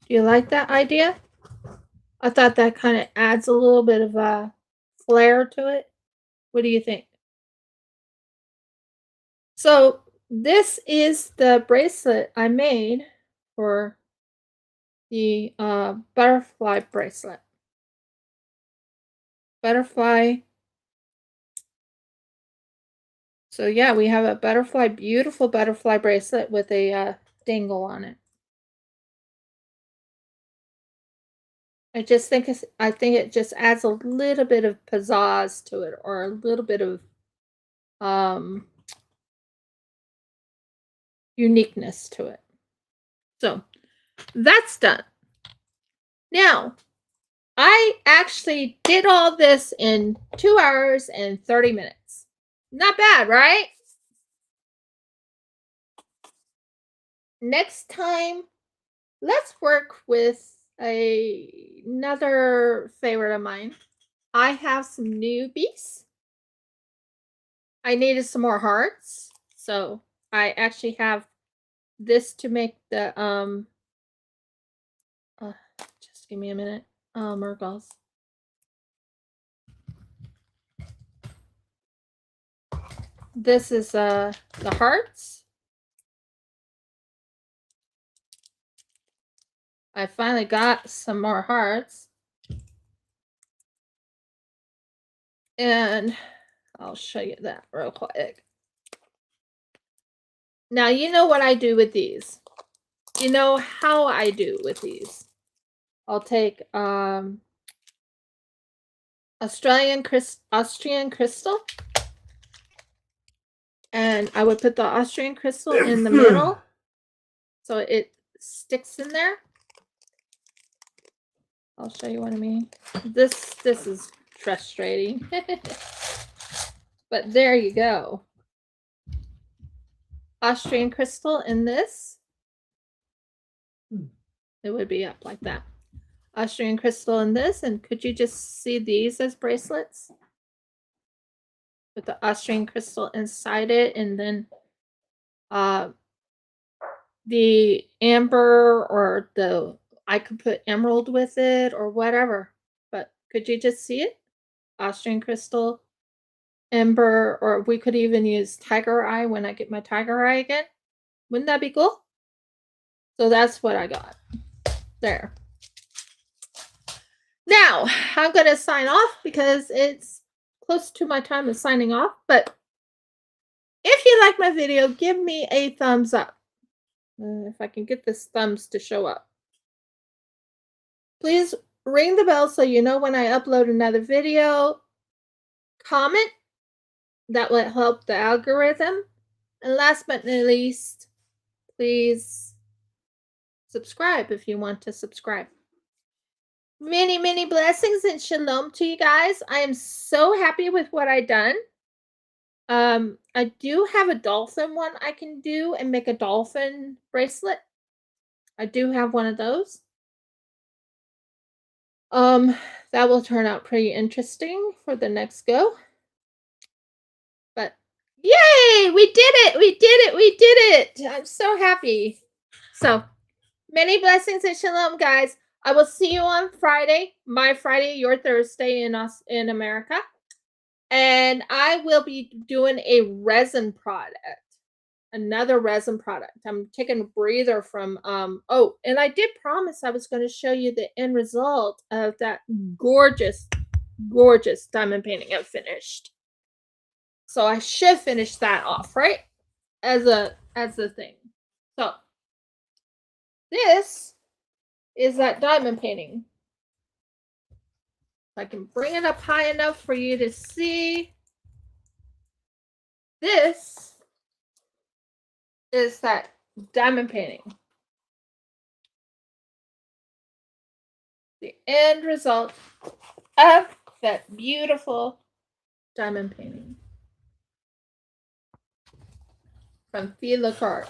Do you like that idea? I thought that kind of adds a little bit of a flair to it. What do you think? So this is the bracelet I made for the butterfly bracelet. Butterfly. So yeah, we have a butterfly, beautiful butterfly bracelet with a dangle on it. I think it just adds a little bit of pizzazz to it, or a little bit of uniqueness to it. So that's done. Now, I actually did all this in 2 hours and 30 minutes. Not bad, right? Next time, let's work with another favorite of mine. I have some newbies. I needed some more hearts, so I actually have this to make the just give me a minute. Murgles. This is the hearts. I finally got some more hearts. And I'll show you that real quick. Now, you know what I do with these. You know how I do with these. I'll take Austrian crystal, and I would put the Austrian crystal in the middle so it sticks in there. I'll show you what I mean. This is frustrating. But there you go. Austrian crystal in this. It would be up like that. Austrian crystal in this, and could you just see these as bracelets? With the Austrian crystal inside it, and then the amber or I could put emerald with it or whatever. But could you just see it? Austrian crystal, ember, or we could even use tiger eye when I get my tiger eye again. Wouldn't that be cool? So that's what I got. There. Now, I'm going to sign off because it's close to my time of signing off. But if you like my video, give me a thumbs up. If I can get this thumbs to show up. Please ring the bell so you know when I upload another video. Comment. That will help the algorithm. And last but not least, please subscribe if you want to subscribe. Many, many blessings and shalom to you guys. I am so happy with what I done. I do have a dolphin one I can do and make a dolphin bracelet. I do have one of those. That will turn out pretty interesting for the next go. But yay, we did it! We did it! We did it! I'm so happy. So, many blessings and shalom, guys. I will see you on Friday. My Friday, your Thursday in America. And I will be doing a resin product. Another resin product. I'm taking a breather from oh, and I did promise I was going to show you the end result of that gorgeous, gorgeous diamond painting I finished. So I should finish that off, right? As the thing. So this is that diamond painting. If I can bring it up high enough for you to see. This is that diamond painting. The end result of that beautiful diamond painting from Feel Card.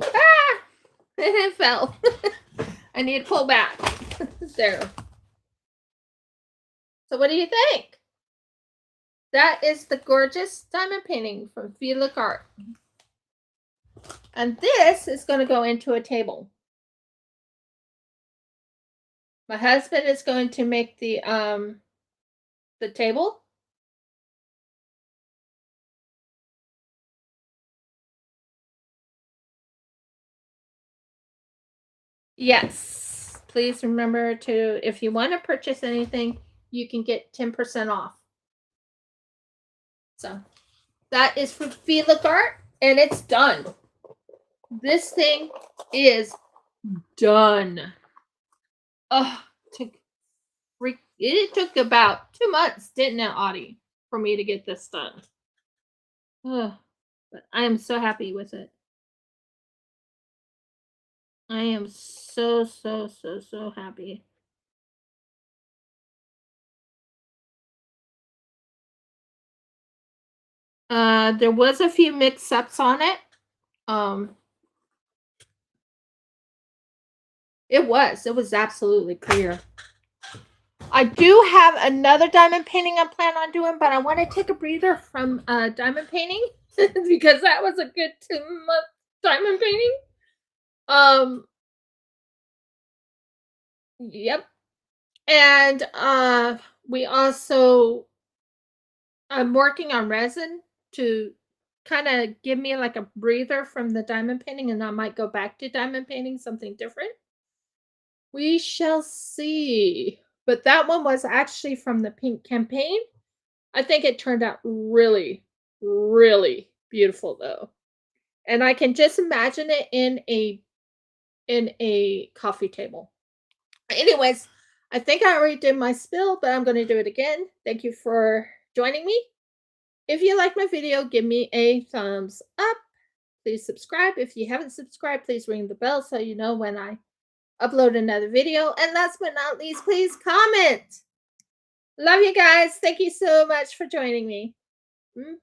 Ah! It fell. I need to pull back. There. So what do you think? That is the gorgeous diamond painting from Feel Card. And this is going to go into a table. My husband is going to make the table. Yes. Please remember to, if you want to purchase anything, you can get 10% off. So that is for Feel Card, and it's done. This thing is done. Oh, it took about 2 months, didn't it, Audie, for me to get this done. Ugh. But I am so happy with it. I am so happy. There was a few mix-ups on it. It was absolutely clear. I do have another diamond painting I plan on doing, but I want to take a breather from diamond painting because that was a good 2-month diamond painting. Yep. And we also, I'm working on resin to kind of give me like a breather from the diamond painting, and I might go back to diamond painting something different. We shall see. But that one was actually from the pink campaign. I think it turned out really, really beautiful though. And I can just imagine it in a coffee table. Anyways, I think I already did my spill, but I'm going to do it again. Thank you for joining me. If you like my video, give me a thumbs up. Please subscribe. If you haven't subscribed, please ring the bell so you know when I upload another video. And last but not least, please comment. Love you guys. Thank you so much for joining me. Bye.